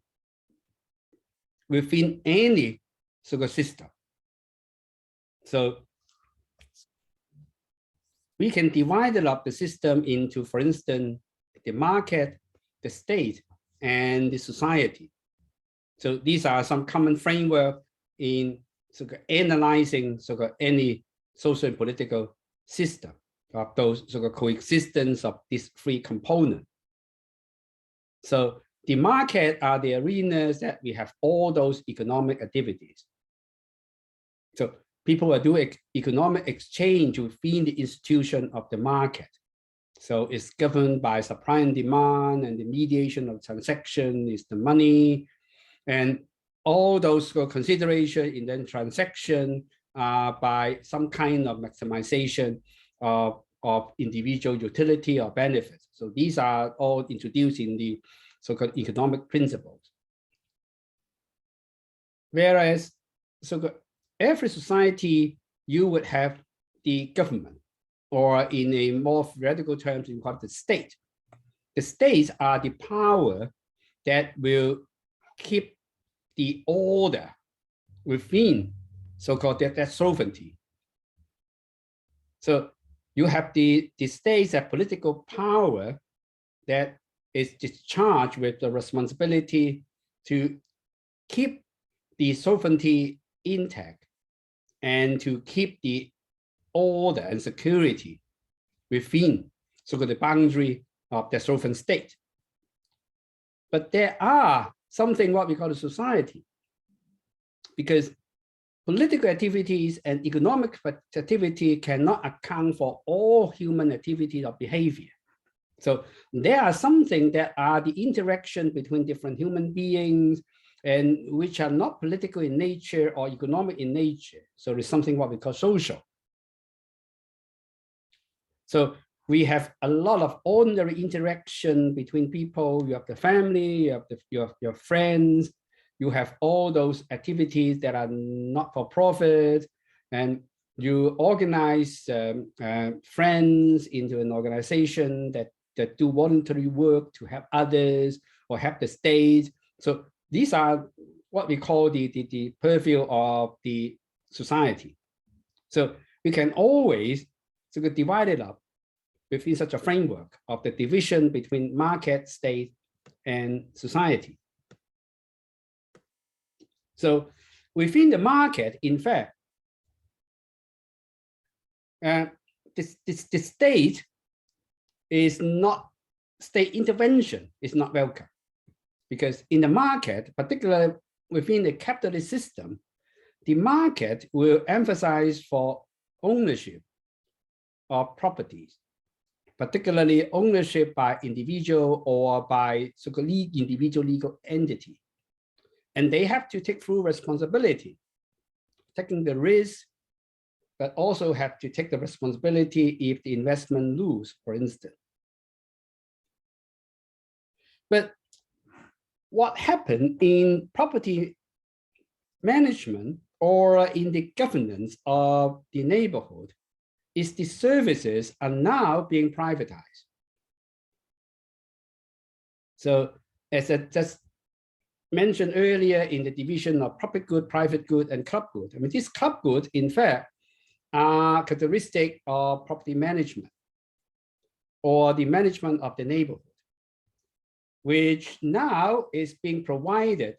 within any so-called system. So we can divide up the system into, for instance, the market, the state, and the society. So these are some common framework in so-called analyzing so-called any social and political system of those so-called coexistence of these three components. So the market are the arenas that we have all those economic activities. So people are doing economic exchange within the institution of the market. So it's governed by supply and demand, and the mediation of transaction is the money, and all those considerations in the transaction by some kind of maximization of individual utility or benefits. So these are all introduced in the so-called economic principles. Whereas every society, you would have the government, or in a more radical terms, you call it the state. The states are the power that will keep the order within so-called that sovereignty. So you have the states have political power that is discharged with the responsibility to keep the sovereignty intact and to keep the order and security within so-called the boundary of the sovereign state. But there are something what we call a society, because political activities and economic activity cannot account for all human activity or behavior. So there are something that are the interaction between different human beings, and which are not political in nature or economic in nature. So it's something what we call social. So we have a lot of ordinary interaction between people. You have the family, you have your friends, you have all those activities that are not for profit, and you organize friends into an organization that do voluntary work to help others or help the state. So these are what we call the purview of the society. So we can always divide it up within such a framework of the division between market, state, and society. So within the market, in fact, the state is not, state intervention is not welcome, because in the market, particularly within the capitalist system, the market will emphasize for ownership of properties, particularly ownership by individual or by so-called individual legal entity. And they have to take full responsibility, taking the risk, but also have to take the responsibility if the investment lose, for instance. But what happened in property management or in the governance of the neighborhood is the services are now being privatized. So as I just mentioned earlier in the division of public good, private good, and club good, I mean, these club goods, in fact, are characteristic of property management or the management of the neighborhood, which now is being provided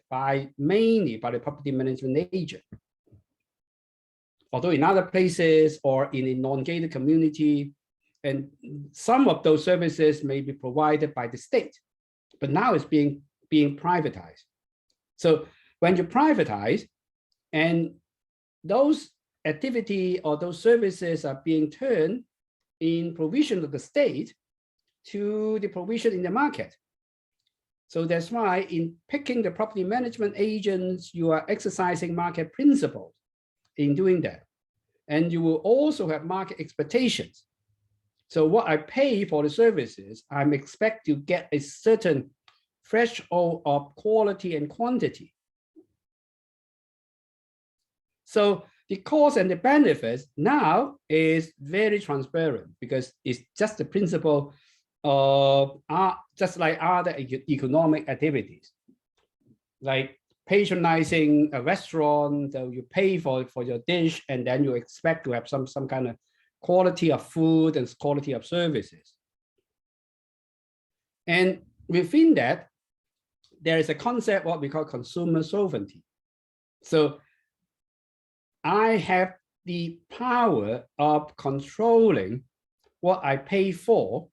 mainly by the property management agent. Although in other places or in a non-gated community, and some of those services may be provided by the state, but now it's being privatized. So when you privatize and those activity or those services are being turned in provision of the state to the provision in the market. So that's why in picking the property management agents, you are exercising market principles in doing that. And you will also have market expectations. So what I pay for the services, I'm expect to get a certain threshold of quality and quantity. So the cost and the benefits now is very transparent because it's just the principle of just like other economic activities, like patronizing a restaurant. So you pay for your dish and then you expect to have some kind of quality of food and quality of services. And within that, there is a concept what we call consumer sovereignty. So I have the power of controlling what I pay for.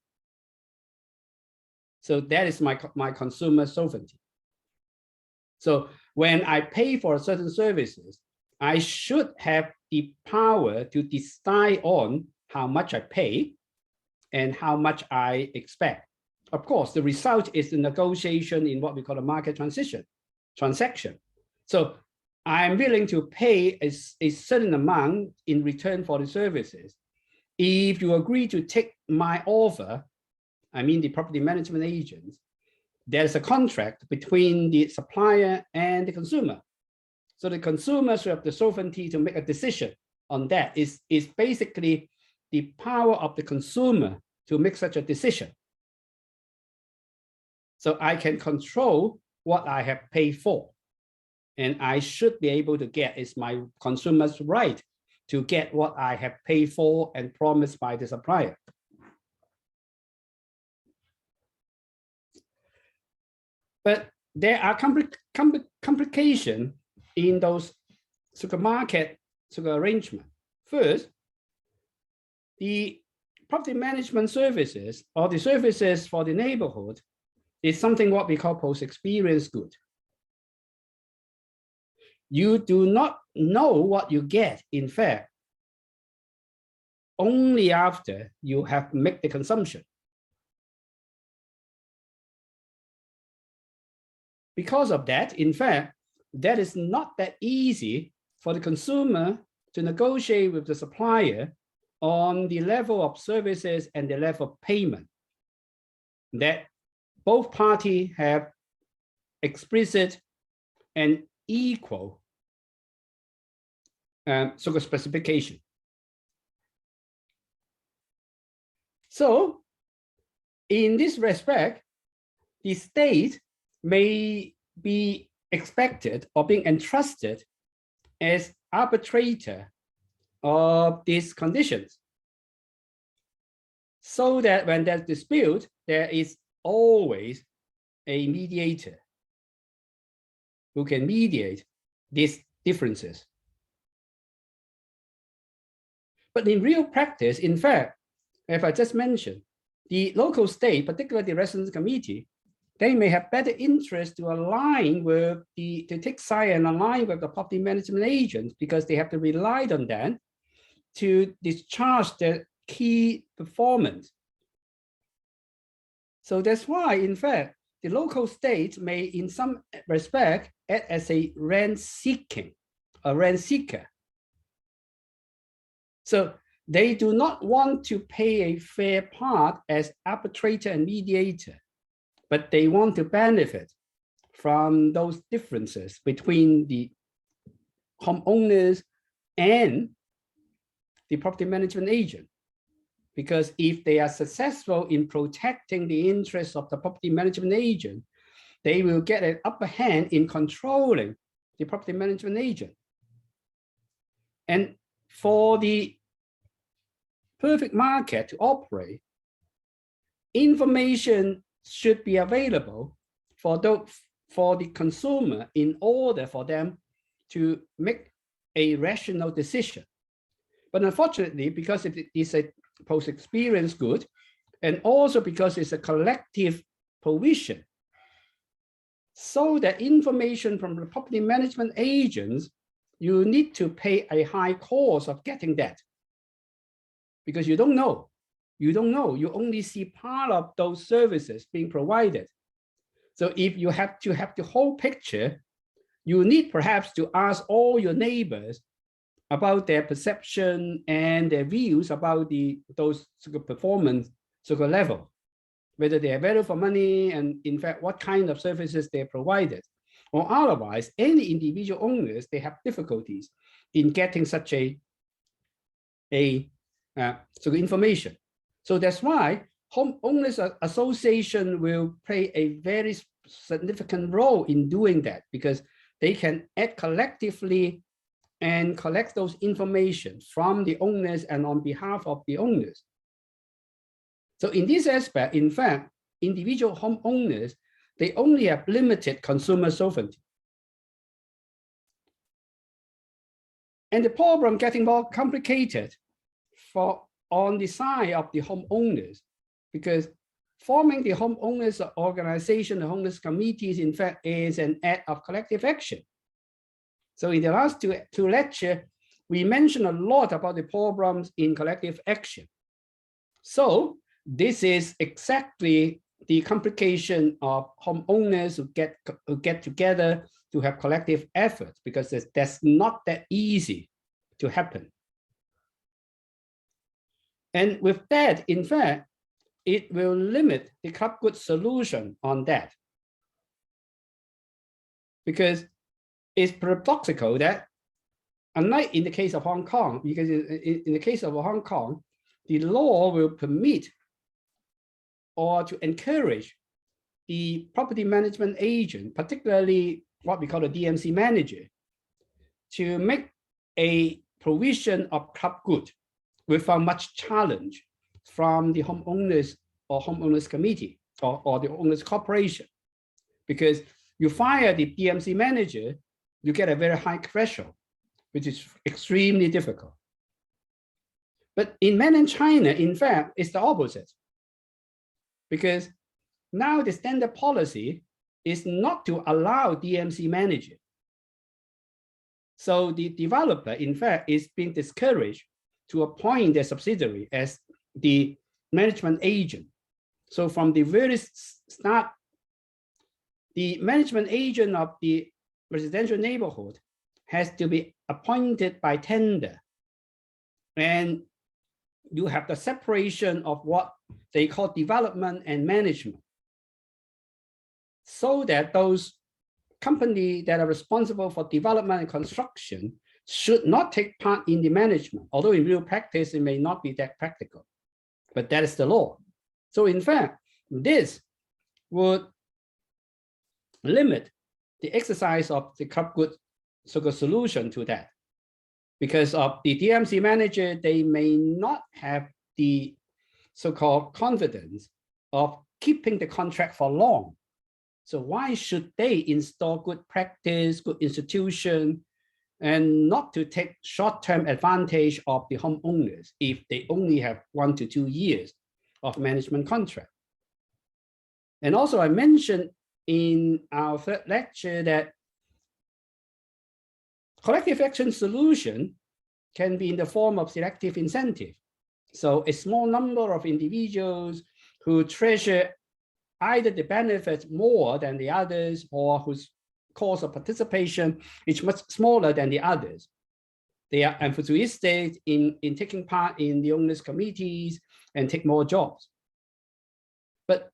So that is my consumer sovereignty. So when I pay for certain services, I should have the power to decide on how much I pay and how much I expect. Of course, the result is the negotiation in what we call a market transaction. So I'm willing to pay a certain amount in return for the services. If you agree to take my offer, I mean the property management agents, there's a contract between the supplier and the consumer. So the consumer should have the sovereignty to make a decision on that. Is basically the power of the consumer to make such a decision. So I can control what I have paid for. And I should be able to get, it's my consumer's right to get what I have paid for and promised by the supplier. But there are complications in those supermarket arrangement. First, the property management services or the services for the neighborhood is something what we call post-experience good. You do not know what you get, in fact, only after you have made the consumption. Because of that, in fact, that is not that easy for the consumer to negotiate with the supplier on the level of services and the level of payment that both parties have explicit and equal sort of specification. So in this respect, the state may be expected or being entrusted as arbitrator of these conditions, so that when there's dispute, there is always a mediator who can mediate these differences. But in real practice, in fact, as I just mentioned, the local state, particularly the residence committee, they may have better interest to align with to take side and align with the property management agents because they have to rely on them to discharge their key performance. So that's why, in fact, the local state may, in some respect, act as a rent seeker. So they do not want to pay a fair part as arbitrator and mediator, but they want to benefit from those differences between the homeowners and the property management agent. because if they are successful in protecting the interests of the property management agent, they will get an upper hand in controlling the property management agent. And for the perfect market to operate, information should be available for the consumer in order for them to make a rational decision. But unfortunately, because it is a post-experience good, and also because it's a collective provision, so that information from the property management agents, you need to pay a high cost of getting that, because you don't know. You don't know. You only see part of those services being provided. So if you have to have the whole picture, you need perhaps to ask all your neighbors about their perception and their views about those sort of performance sort of level, whether they are value for money, and in fact, what kind of services they provided. Or otherwise, any individual owners, they have difficulties in getting such a sort of information. So that's why homeowners association will play a very significant role in doing that, because they can act collectively and collect those information from the owners and on behalf of the owners. So in this aspect, in fact, individual homeowners, they only have limited consumer sovereignty. And the problem getting more complicated on the side of the homeowners, because forming the homeowners organization, the homeowners committees, in fact, is an act of collective action. So in the last two lectures, we mentioned a lot about the problems in collective action. So this is exactly the complication of homeowners who get together to have collective efforts, because that's not that easy to happen. And with that, in fact, it will limit the club goods solution on that. Because it's paradoxical that, unlike in the case of Hong Kong, because in the case of Hong Kong, the law will permit or to encourage the property management agent, particularly what we call a DMC manager, to make a provision of club good without much challenge from the homeowners or homeowners committee or the owners corporation. Because you fire the DMC manager, you get a very high threshold, which is extremely difficult. But in mainland China, in fact, it's the opposite. Because now the standard policy is not to allow DMC manager. So the developer, in fact, is being discouraged to appoint their subsidiary as the management agent. So from the very start, the management agent of the residential neighborhood has to be appointed by tender. And you have the separation of what they call development and management, so that those companies that are responsible for development and construction should not take part in the management, although in real practice, it may not be that practical, but that is the law. So in fact, this would limit the exercise of the club goods sort of solution to that. Because of the DMC manager, they may not have the so-called confidence of keeping the contract for long. So why should they install good practice, good institution, and not to take short-term advantage of the homeowners if they only have 1 to 2 years of management contract? And also I mentioned in our third lecture that collective action solution can be in the form of selective incentive. So a small number of individuals who treasure either the benefits more than the others, or whose cost of participation is much smaller than the others. They are enthusiastic in taking part in the owners' committees and take more jobs. But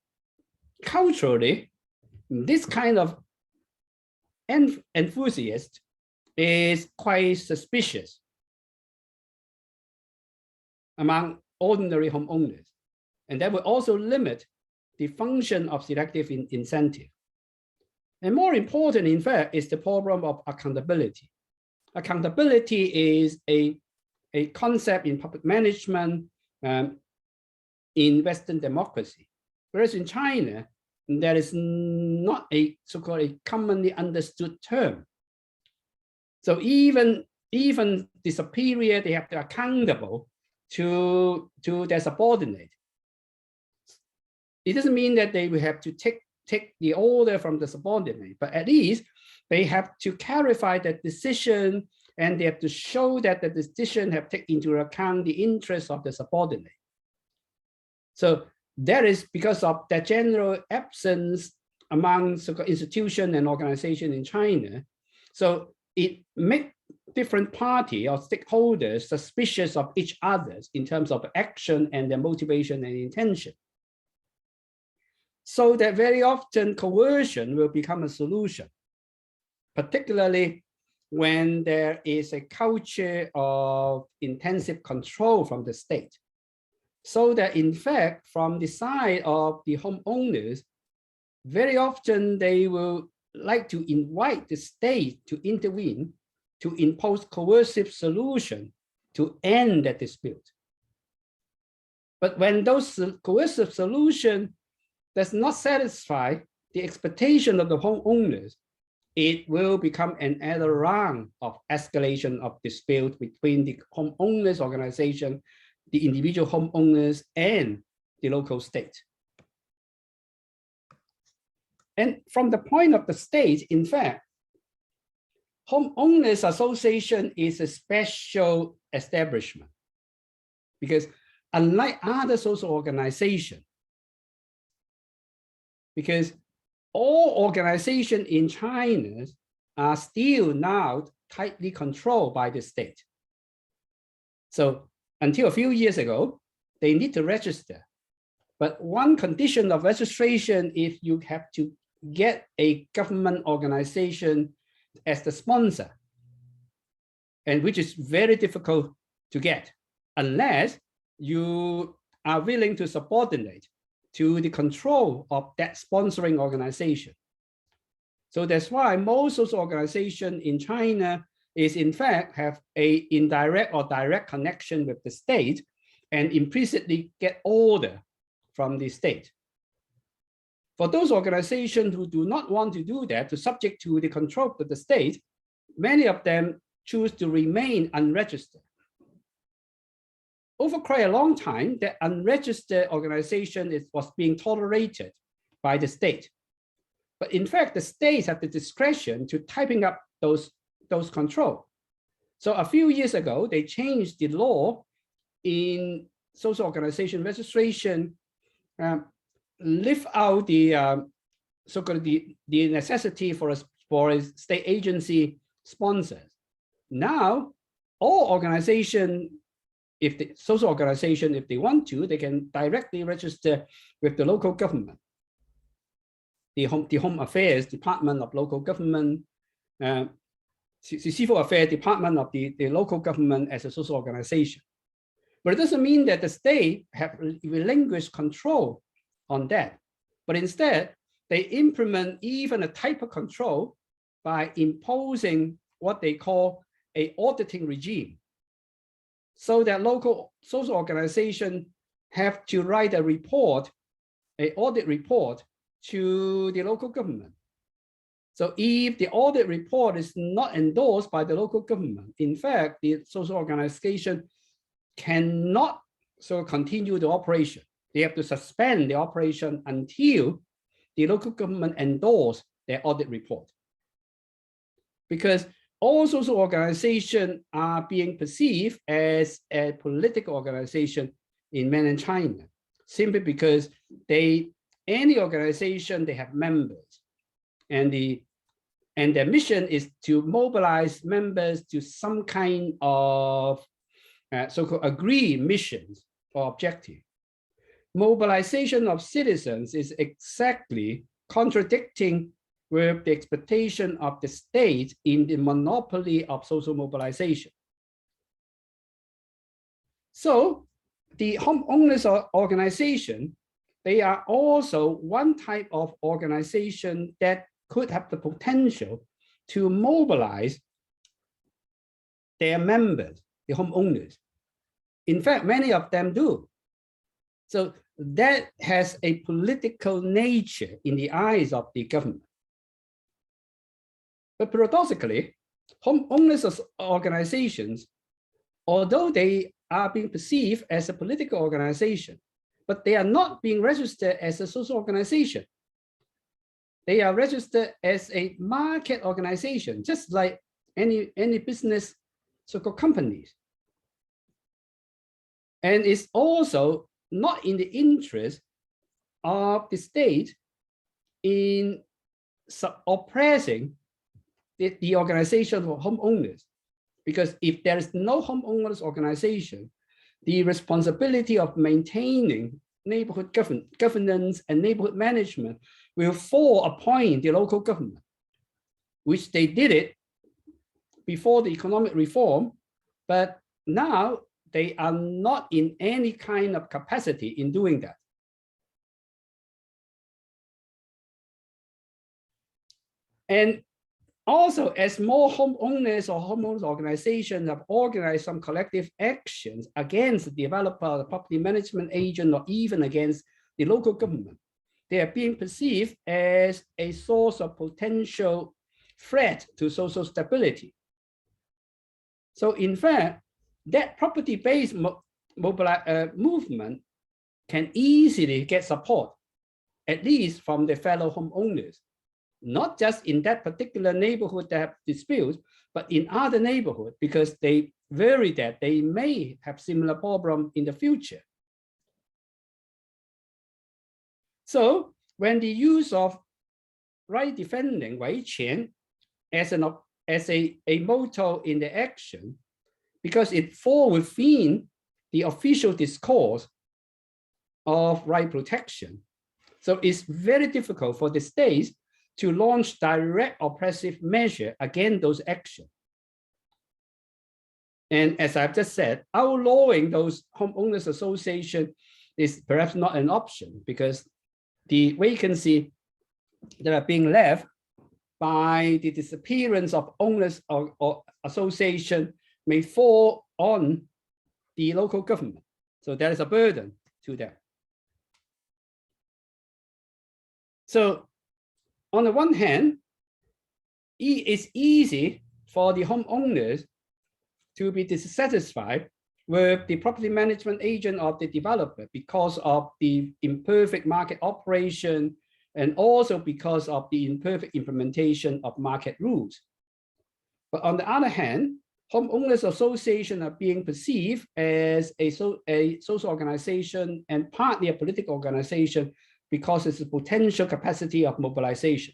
culturally, this kind of enthusiast is quite suspicious among ordinary homeowners. And that will also limit the function of selective incentive. And more important, in fact, is the problem of accountability. Accountability is a concept in public management in Western democracy. Whereas in China, there is not a so-called a commonly understood term. So even the superior, they have to be accountable to their subordinate. It doesn't mean that they will have to take the order from the subordinate, but at least they have to clarify that decision, and they have to show that the decision have taken into account the interests of the subordinate. So that is because of the general absence among so-called institution and organization in China. So it makes different party or stakeholders suspicious of each other in terms of action and their motivation and intention. So that very often coercion will become a solution, particularly when there is a culture of intensive control from the state. So that in fact, from the side of the homeowners, very often they will like to invite the state to intervene, to impose coercive solution to end that dispute. But when those coercive solution does not satisfy the expectation of the homeowners, it will become another round of escalation of dispute between the homeowners organization, the individual homeowners, and the local state. And from the point of the state, in fact, homeowners association is a special establishment, because unlike other social organizations, because all organizations in China are still now tightly controlled by the state. So until a few years ago, they need to register. But one condition of registration is you have to get a government organization as the sponsor, and which is very difficult to get unless you are willing to subordinate to the control of that sponsoring organization. So that's why most social organizations in China is in fact have a indirect or direct connection with the state and implicitly get order from the state. For those organizations who do not want to do that, to subject to the control of the state, many of them choose to remain unregistered. Over quite a long time, that unregistered organization was being tolerated by the state. But in fact, the states have the discretion to tighten up those control. So a few years ago, they changed the law in social organization registration, lift out the so-called the necessity for a state agency sponsors. Now, all organizations, if the social organization, if they want to, they can directly register with the local government, the Home Affairs Department of local government, the Civil Affairs Department of the local government as a social organization. But it doesn't mean that the state have relinquished control on that. But instead, they implement even a type of control by imposing what they call an auditing regime. So that local social organizations have to write a report, an audit report to the local government. So if the audit report is not endorsed by the local government, in fact, the social organization cannot continue the operation. They have to suspend the operation until the local government endorse their audit report. Because all social organizations are being perceived as a political organization in mainland China, simply because any organization, they have members, and their mission is to mobilize members to some kind of so-called agreed missions or objective. Mobilization of citizens is exactly contradicting with the expectation of the state in the monopoly of social mobilization. So the homeowners organization, they are also one type of organization that could have the potential to mobilize their members, the homeowners. In fact, many of them do. So that has a political nature in the eyes of the government. But paradoxically, homeowners organizations, although they are being perceived as a political organization, but they are not being registered as a social organization. They are registered as a market organization, just like any business so-called companies. And it's also not in the interest of the state in oppressing the organization of homeowners. Because if there is no homeowners organization, the responsibility of maintaining neighborhood governance and neighborhood management will fall upon the local government, which they did it before the economic reform, but now they are not in any kind of capacity in doing that. And also, as more homeowners or homeowners organizations have organized some collective actions against the developer, the property management agent, or even against the local government, they are being perceived as a source of potential threat to social stability. So in fact, that property-based movement can easily get support, at least from the fellow homeowners, not just in that particular neighborhood that have disputes, but in other neighborhoods, because they worry that they may have similar problem in the future. So when the use of right defending, 维权, as a motto in the action, because it falls within the official discourse of right protection. So it's very difficult for the states to launch direct oppressive measure against those actions. And as I've just said, outlawing those homeowners association is perhaps not an option, because the vacancy that are being left by the disappearance of owners or association may fall on the local government. So there is a burden to them. So on the one hand, it's easy for the homeowners to be dissatisfied with the property management agent of the developer because of the imperfect market operation and also because of the imperfect implementation of market rules. But on the other hand, homeowners associations are being perceived as a social organization and partly a political organization because it's a potential capacity of mobilization.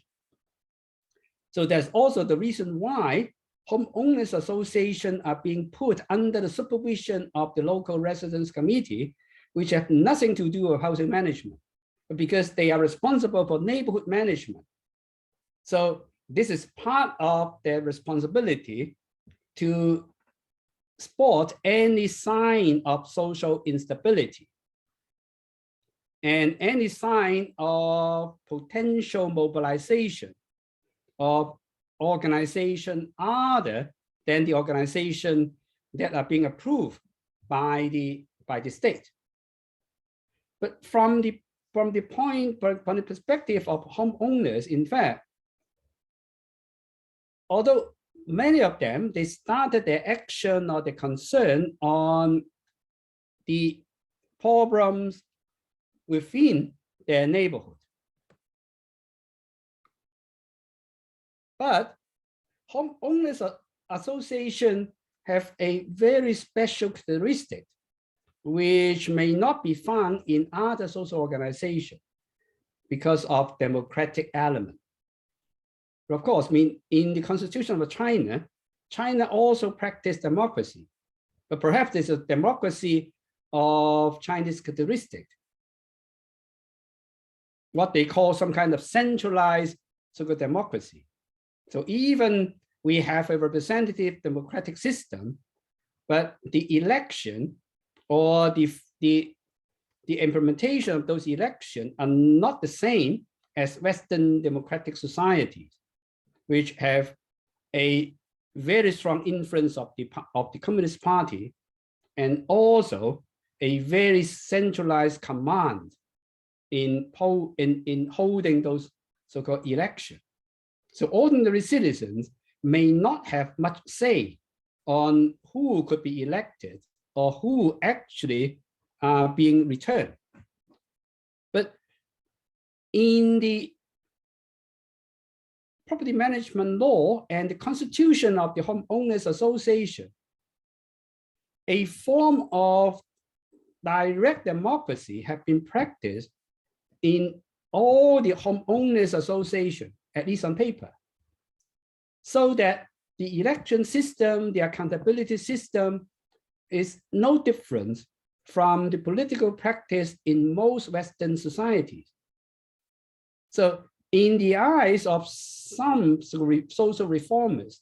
So that's also the reason why homeowners associations are being put under the supervision of the local residence committee, which have nothing to do with housing management, but because they are responsible for neighborhood management. So this is part of their responsibility to spot any sign of social instability and any sign of potential mobilization of organization other than the organization that are being approved by the state. But from the perspective of homeowners, in fact, although many of them, they started their action or their concern on the problems within their neighborhood. But homeowners associations have a very special characteristic, which may not be found in other social organizations because of democratic element. But of course, I mean, in the Constitution of China, China also practiced democracy, but perhaps there's a democracy of Chinese characteristic, what they call some kind of centralized so-called democracy. So even we have a representative democratic system, but the election or the the implementation of those elections are not the same as Western democratic societies, which have a very strong influence of the Communist Party, and also a very centralized command in holding those so-called elections. So ordinary citizens may not have much say on who could be elected or who actually are being returned. But in the property management law and the constitution of the Homeowners Association, a form of direct democracy have been practiced in all the homeowners association, at least on paper, so that the election system, the accountability system is no different from the political practice in most Western societies. So in the eyes of some social reformers,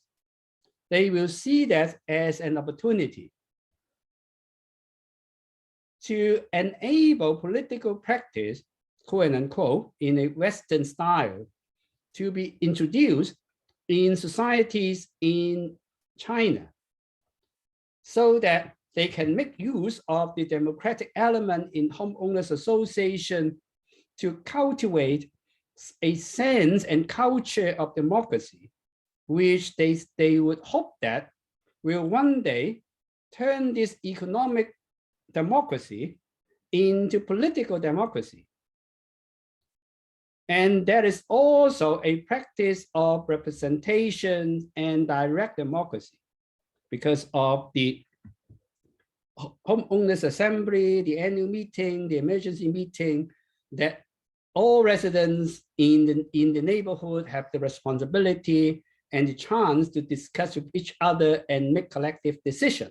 they will see that as an opportunity to enable political practice, quote unquote, in a Western style to be introduced in societies in China, so that they can make use of the democratic element in homeowners association to cultivate a sense and culture of democracy, which they would hope that will one day turn this economic democracy into political democracy. And there is also a practice of representation and direct democracy because of the homeowners assembly, the annual meeting, the emergency meeting, that all residents in the neighborhood have the responsibility and the chance to discuss with each other and make collective decisions.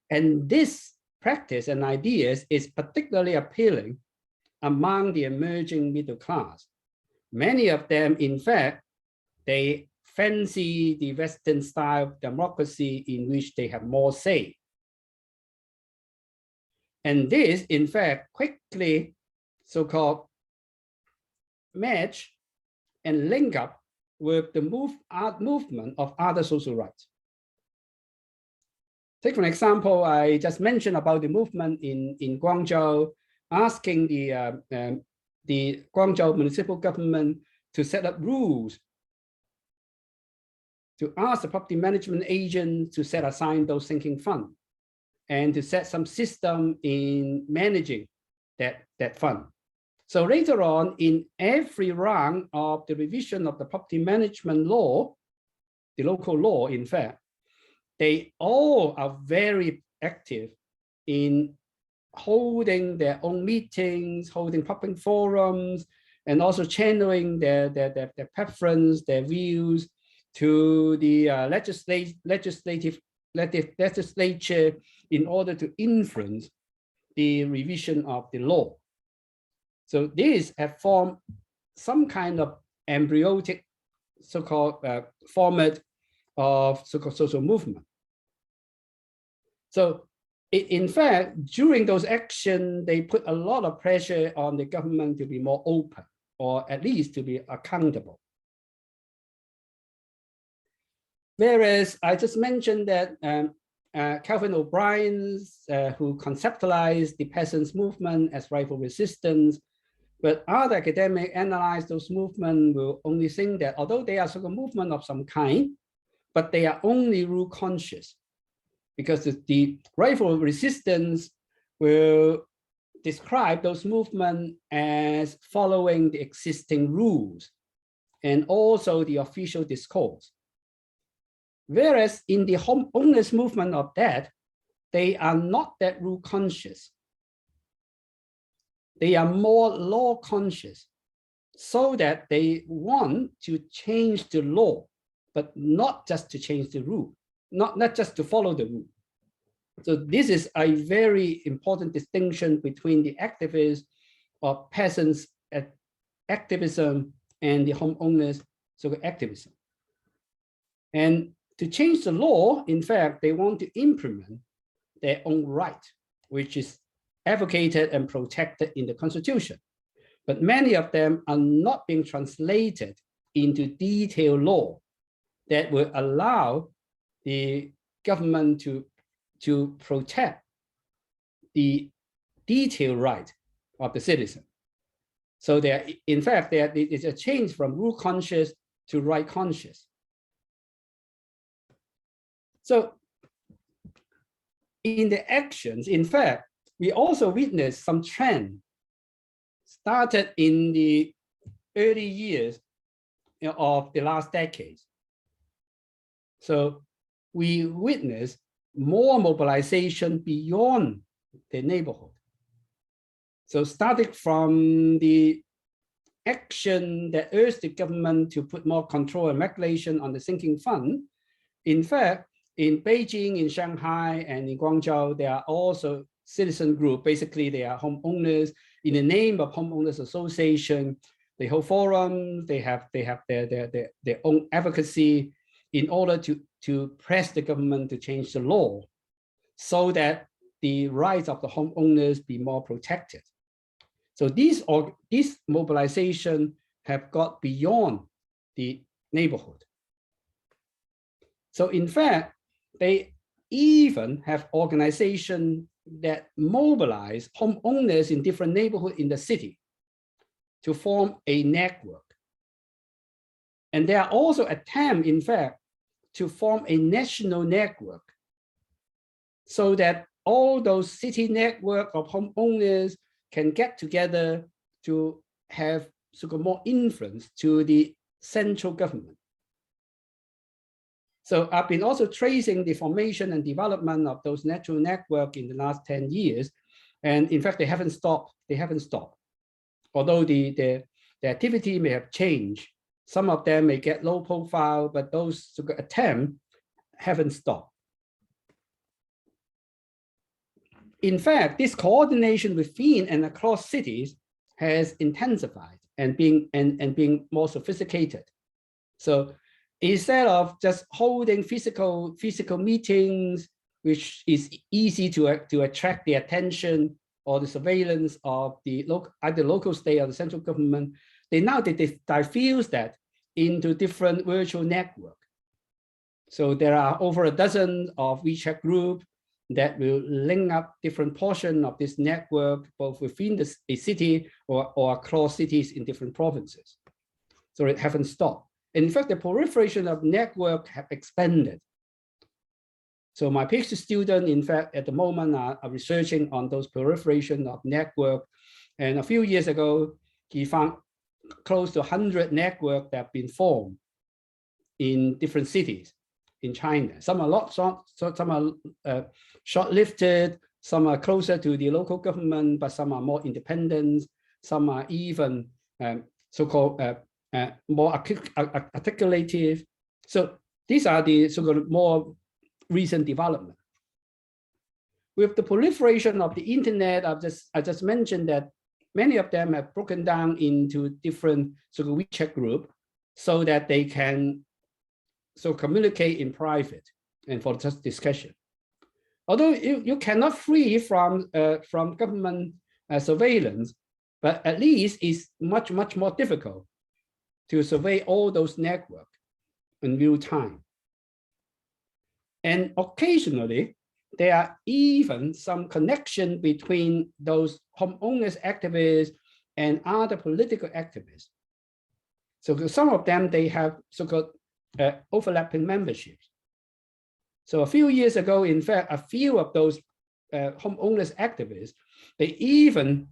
And this practice and ideas is particularly appealing among the emerging middle class. Many of them, in fact, they fancy the Western style of democracy in which they have more say. And this, in fact, quickly so-called match and link up with the movement of other social rights. Take for example, I just mentioned about the movement in Guangzhou, asking the Guangzhou municipal government to set up rules, to ask the property management agent to set aside those sinking funds, and to set some system in managing that fund. So later on, in every round of the revision of the property management law, the local law, in fact, they all are very active in holding their own meetings, holding public forums, and also channeling their preference, their views to the legislature in order to influence the revision of the law. So these have formed some kind of embryonic so-called format of so-called social movement. So in fact, during those actions, they put a lot of pressure on the government to be more open, or at least to be accountable. Whereas I just mentioned that Calvin O'Brien, who conceptualized the peasants' movement as rightful resistance, but other academics analyze those movements will only think that although they are sort of movement of some kind, but they are only rule conscious, because the rightful resistance will describe those movements as following the existing rules and also the official discourse. Whereas in the homeowners movement of that, they are not that rule conscious. They are more law conscious, so that they want to change the law, but not just to change the rule, not just to follow the rule. So this is a very important distinction between the activists or peasants activism and the homeowners so-called activism. And to change the law, in fact, they want to implement their own right which is advocated and protected in the Constitution. But many of them are not being translated into detailed law that will allow the government to protect the detailed right of the citizen. So there, in fact, there is a change from rule conscious to right conscious. So in the actions, in fact, we also witnessed some trend started in the early years of the last decades. So we witnessed more mobilization beyond the neighborhood. So starting from the action that urged the government to put more control and regulation on the sinking fund, in fact, in Beijing, in Shanghai, and in Guangzhou, there are also citizen groups. Basically, they are homeowners. In the name of homeowners association, they hold forums. They have their own advocacy in order to press the government to change the law, so that the rights of the homeowners be more protected. So these mobilization have got beyond the neighborhood. So in fact, they even have organizations that mobilize homeowners in different neighborhoods in the city to form a network. And there are also attempts, in fact, to form a national network so that all those city network of homeowners can get together to have more influence to the central government. So I've been also tracing the formation and development of those natural networks in the last 10 years. And in fact, they haven't stopped. They haven't stopped. Although the activity may have changed. Some of them may get low profile, but those attempts haven't stopped. In fact, this coordination within and across cities has intensified and being more sophisticated. So instead of just holding physical meetings, which is easy to attract the attention or the surveillance of the either local state or the central government, they diffuse that into different virtual networks. So there are over a dozen of WeChat groups that will link up different portions of this network, both within a city or across cities in different provinces. So it haven't stopped. In fact, the proliferation of network have expanded. So my PhD student, in fact, at the moment are researching on those proliferation of network. And a few years ago, he found close to 100 networks that have been formed in different cities in China. Some are some are short-lived, some are closer to the local government, but some are more independent. Some are even so-called more articulative. So these are the so-called more recent development. With the proliferation of the internet, I just mentioned that many of them have broken down into different so-called WeChat group so that they can communicate in private and for just discussion. Although you cannot free from government surveillance, but at least it's much more difficult to survey all those networks in real time. And occasionally, there are even some connection between those homeowners activists and other political activists. So some of them, they have so-called overlapping memberships. So a few years ago, in fact, a few of those homeowners activists, they even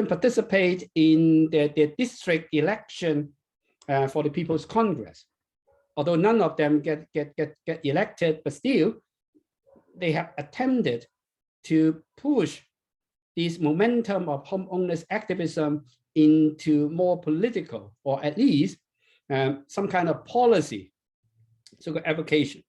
participate in their district election for the People's Congress. Although none of them get elected, but still, they have attempted to push this momentum of homeowners activism into more political, or at least some kind of policy, so-called advocation.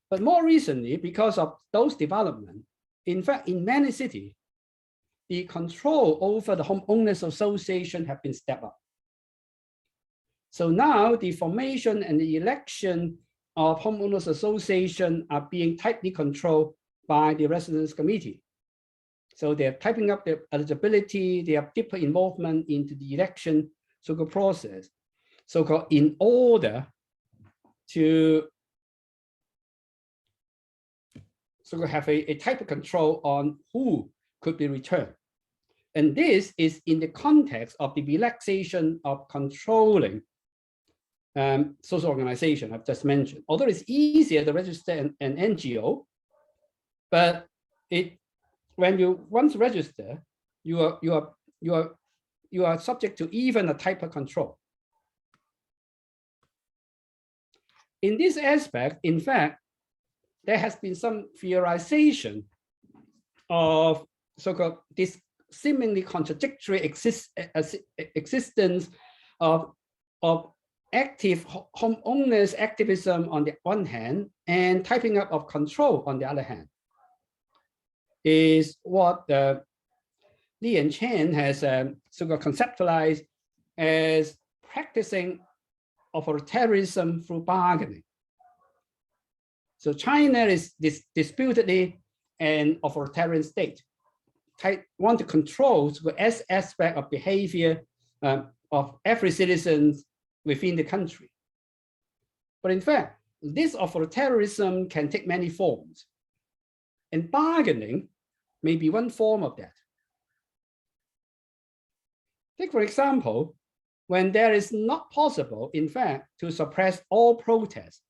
But more recently, because of those developments, in fact, in many cities, the control over the homeowners association have been stepped up. So now the formation and the election of homeowners association are being tightly controlled by the residents committee. So they're typing up their eligibility, they have deeper involvement into the election so-called process, so-called in order to have a type of control on who could be returned. And this is in the context of the relaxation of controlling social organization I've just mentioned. Although it's easier to register an NGO, but when you once register, you are subject to even a type of control. In this aspect, in fact, there has been some theorization of so-called this seemingly contradictory existence of active homeowners activism on the one hand and typing up of control on the other hand, is what Li and Chen has sort of conceptualized as practicing authoritarianism through bargaining. So China is disputedly an authoritarian state. Want to control the aspect of behavior of every citizen within the country. But in fact, this authoritarianism can take many forms. And bargaining may be one form of that. Take, for example, when there is not possible, in fact, to suppress all protests,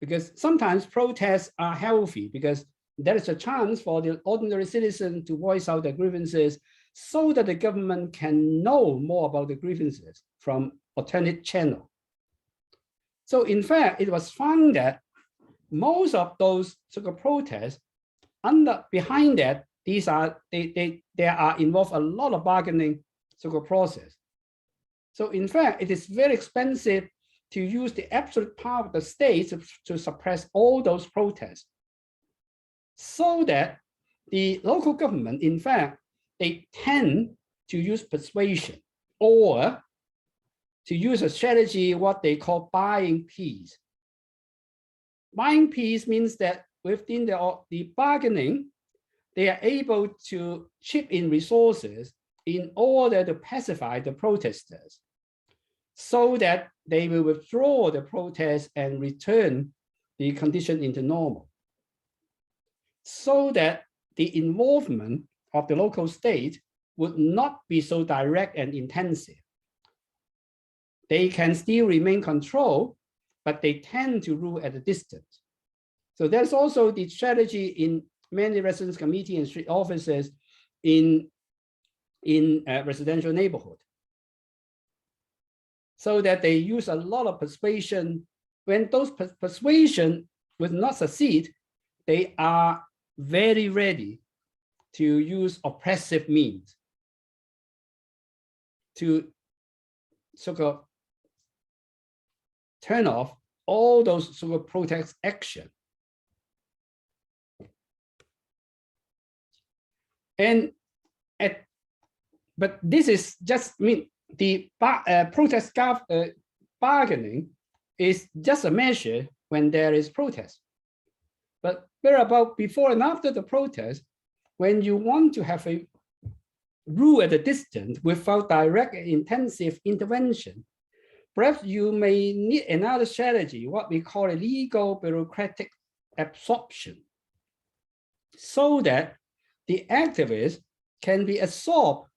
because sometimes protests are healthy because there is a chance for the ordinary citizen to voice out their grievances so that the government can know more about the grievances from alternate channel. So in fact, it was found that most of those so-called protests, behind that, there are involved a lot of bargaining so-called process. So in fact, it is very expensive to use the absolute power of the state to suppress all those protests, so that the local government, in fact, they tend to use persuasion or to use a strategy, what they call buying peace. Buying peace means that within the bargaining, they are able to chip in resources in order to pacify the protesters, so that they will withdraw the protest and return the condition into normal, so that the involvement of the local state would not be so direct and intensive. They can still remain controlled, but they tend to rule at a distance. So there's also the strategy in many residence committee and street offices in residential neighborhood, so that they use a lot of persuasion. When those persuasion would not succeed, they are very ready to use oppressive means to so-called turn off all those so-called protest action. But this is just the protest bargaining is just a measure when there is protest. But where about before and after the protest, when you want to have a rule at a distance without direct and intensive intervention, perhaps you may need another strategy, what we call a legal bureaucratic absorption, so that the activists can be absorbed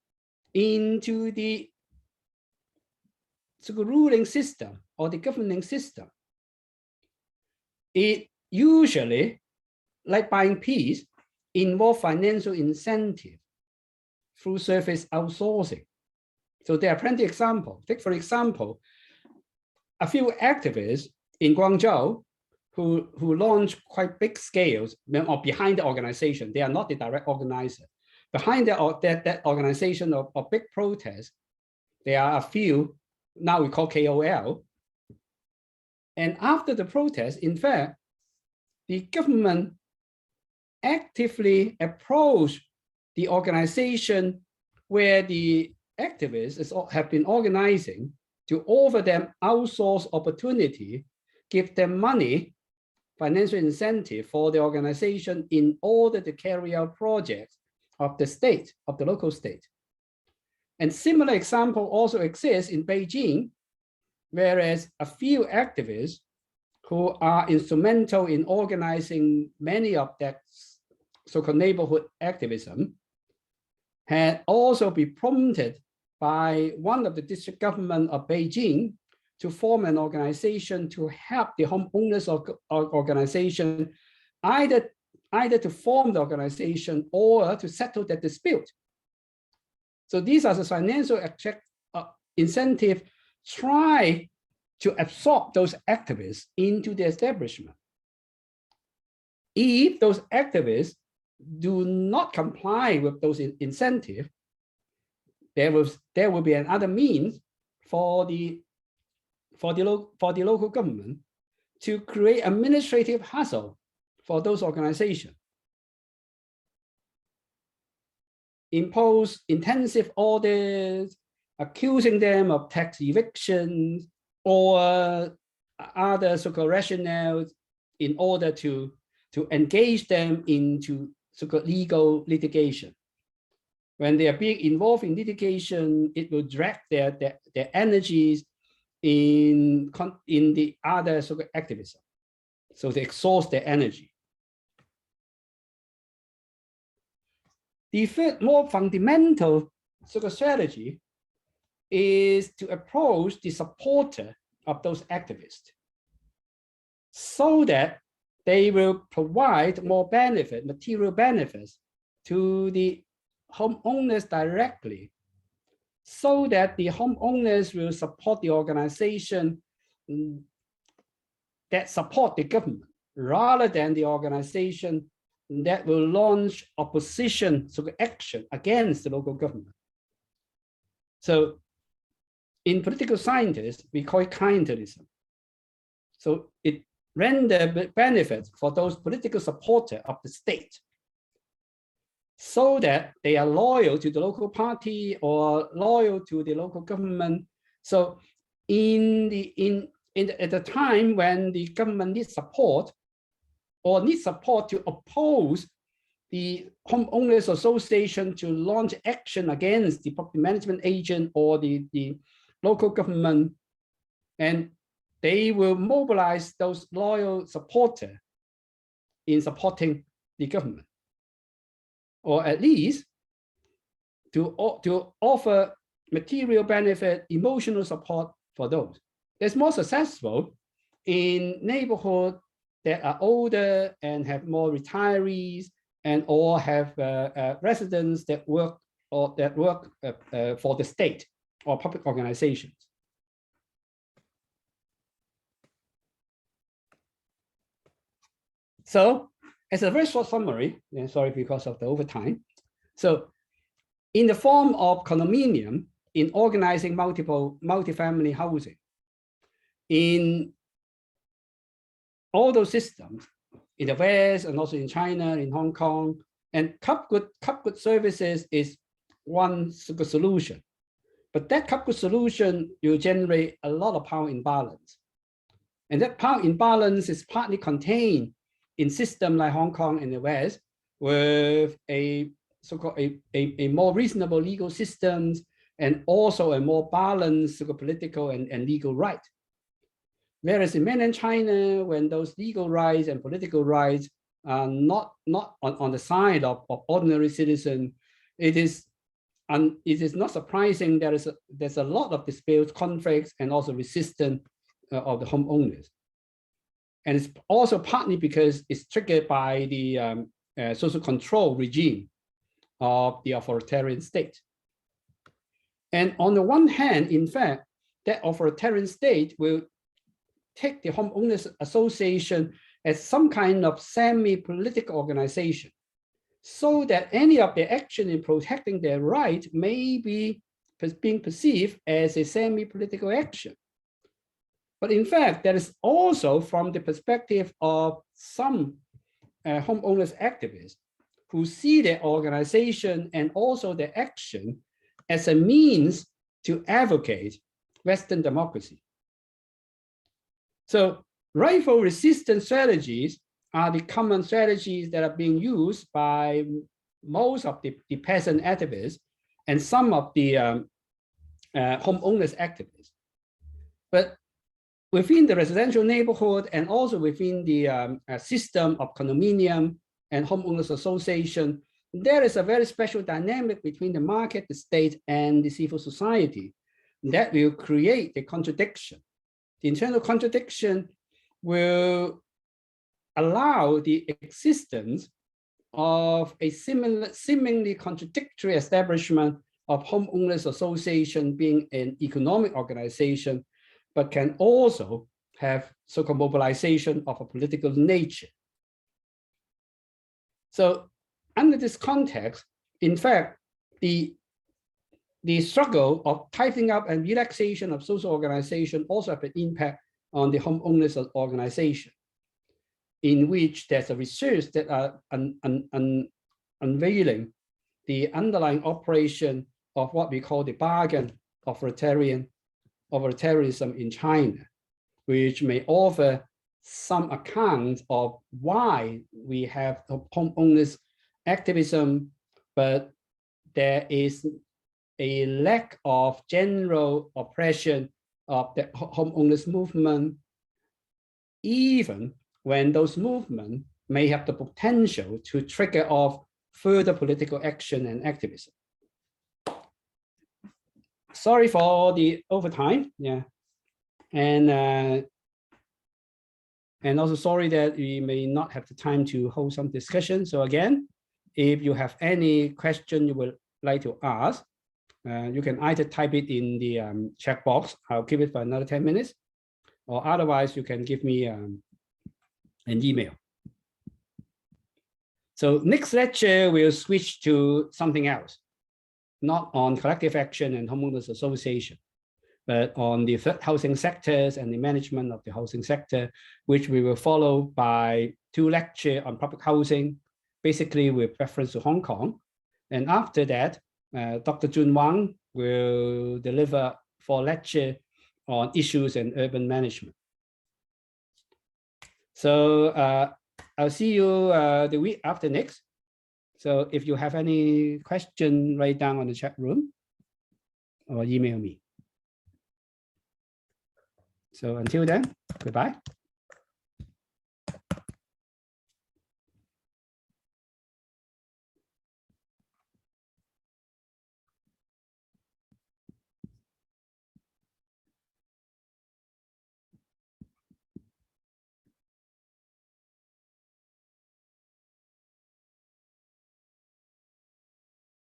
into the ruling system or the governing system. It usually, like buying peace, involve financial incentive through service outsourcing. So there are plenty of examples. Take, for example, a few activists in Guangzhou who launched quite big scales or behind the organization. They are not the direct organizer. Behind that organization of big protests, there are a few, now we call KOL. And after the protest, in fact, the government actively approached the organization where the activists have been organizing to offer them outsource opportunity, give them money financial incentive for the organization in order to carry out projects of the state, of the local state. And similar example also exists in Beijing, whereas a few activists who are instrumental in organizing many of that so-called neighborhood activism had also been prompted by one of the district government of Beijing to form an organization to help the homeowners of organization either to form the organization or to settle the dispute. So these are the financial incentive try to absorb those activists into the establishment. If those activists do not comply with those incentives, there will be another means for the local government to create administrative hassle for those organizations. Impose intensive audits, accusing them of tax evictions or other so-called rationales in order to engage them into so-called legal litigation. When they are being involved in litigation, it will drag their energies in the other so-called activism. So they exhaust their energy. The third, more fundamental sort of strategy is to approach the supporter of those activists so that they will provide more benefit, material benefits to the homeowners directly, so that the homeowners will support the organization that support the government rather than the organization that will launch opposition to action against the local government. So in political scientists, we call it clientelism. So it renders benefits for those political supporters of the state so that they are loyal to the local party or loyal to the local government. So at the time when the government needs support or needs support to oppose the homeowners association to launch action against the property management agent or the local government, and they will mobilize those loyal supporters in supporting the government, or at least to offer material benefit, emotional support for those. It's more successful in neighborhoods that are older and have more retirees and or have residents that work for the state or public organizations. So as a very short summary, and sorry because of the overtime. So in the form of condominium, in organizing multi-family housing, in all those systems in the West and also in China, in Hong Kong, and cup good services is one solution. But that cup good solution will generate a lot of power imbalance. And that power imbalance is partly contained in systems like Hong Kong and the West with a so-called a more reasonable legal systems and also a more balanced political and legal right. Whereas in mainland China, when those legal rights and political rights are not on the side of ordinary citizens, it is not surprising there's a lot of disputes, conflicts, and also resistance of the homeowners. And it's also partly because it's triggered by the social control regime of the authoritarian state. And on the one hand, in fact, that authoritarian state will take the homeowners association as some kind of semi-political organization, so that any of their action in protecting their right may be being perceived as a semi-political action. But in fact, that is also from the perspective of some homeowners activists who see their organization and also their action as a means to advocate Western democracy. So rifle resistant strategies are the common strategies that are being used by most of the peasant activists and some of the homeowners activists. But within the residential neighborhood and also within the system of condominium and homeowners association, there is a very special dynamic between the market, the state, and the civil society that will create a contradiction. The internal contradiction will allow the existence of a seemingly contradictory establishment of homeowners association being an economic organization, but can also have so-called mobilization of a political nature. So under this context, in fact, the struggle of tightening up and relaxation of social organization also have an impact on the homeowners organization, in which there's a research that are unveiling the underlying operation of what we call the bargain authoritarianism in China, which may offer some account of why we have homeowners activism, but there is a lack of general oppression of the homeowners movement, even when those movements may have the potential to trigger off further political action and activism. Sorry for the overtime, yeah, and also sorry that we may not have the time to hold some discussion. So again, if you have any question you would like to ask, you can either type it in the chat box. I'll keep it for another 10 minutes, or otherwise you can give me an email. So next lecture, we'll switch to something else, not on collective action and homeowners association, but on the third housing sectors and the management of the housing sector, which we will follow by 2 lectures on public housing, basically with reference to Hong Kong. And after that, Dr. Jun Wang will deliver 4 lectures on issues and urban management. So I'll see you the week after next. So if you have any question, write down on the chat room or email me. So until then, goodbye.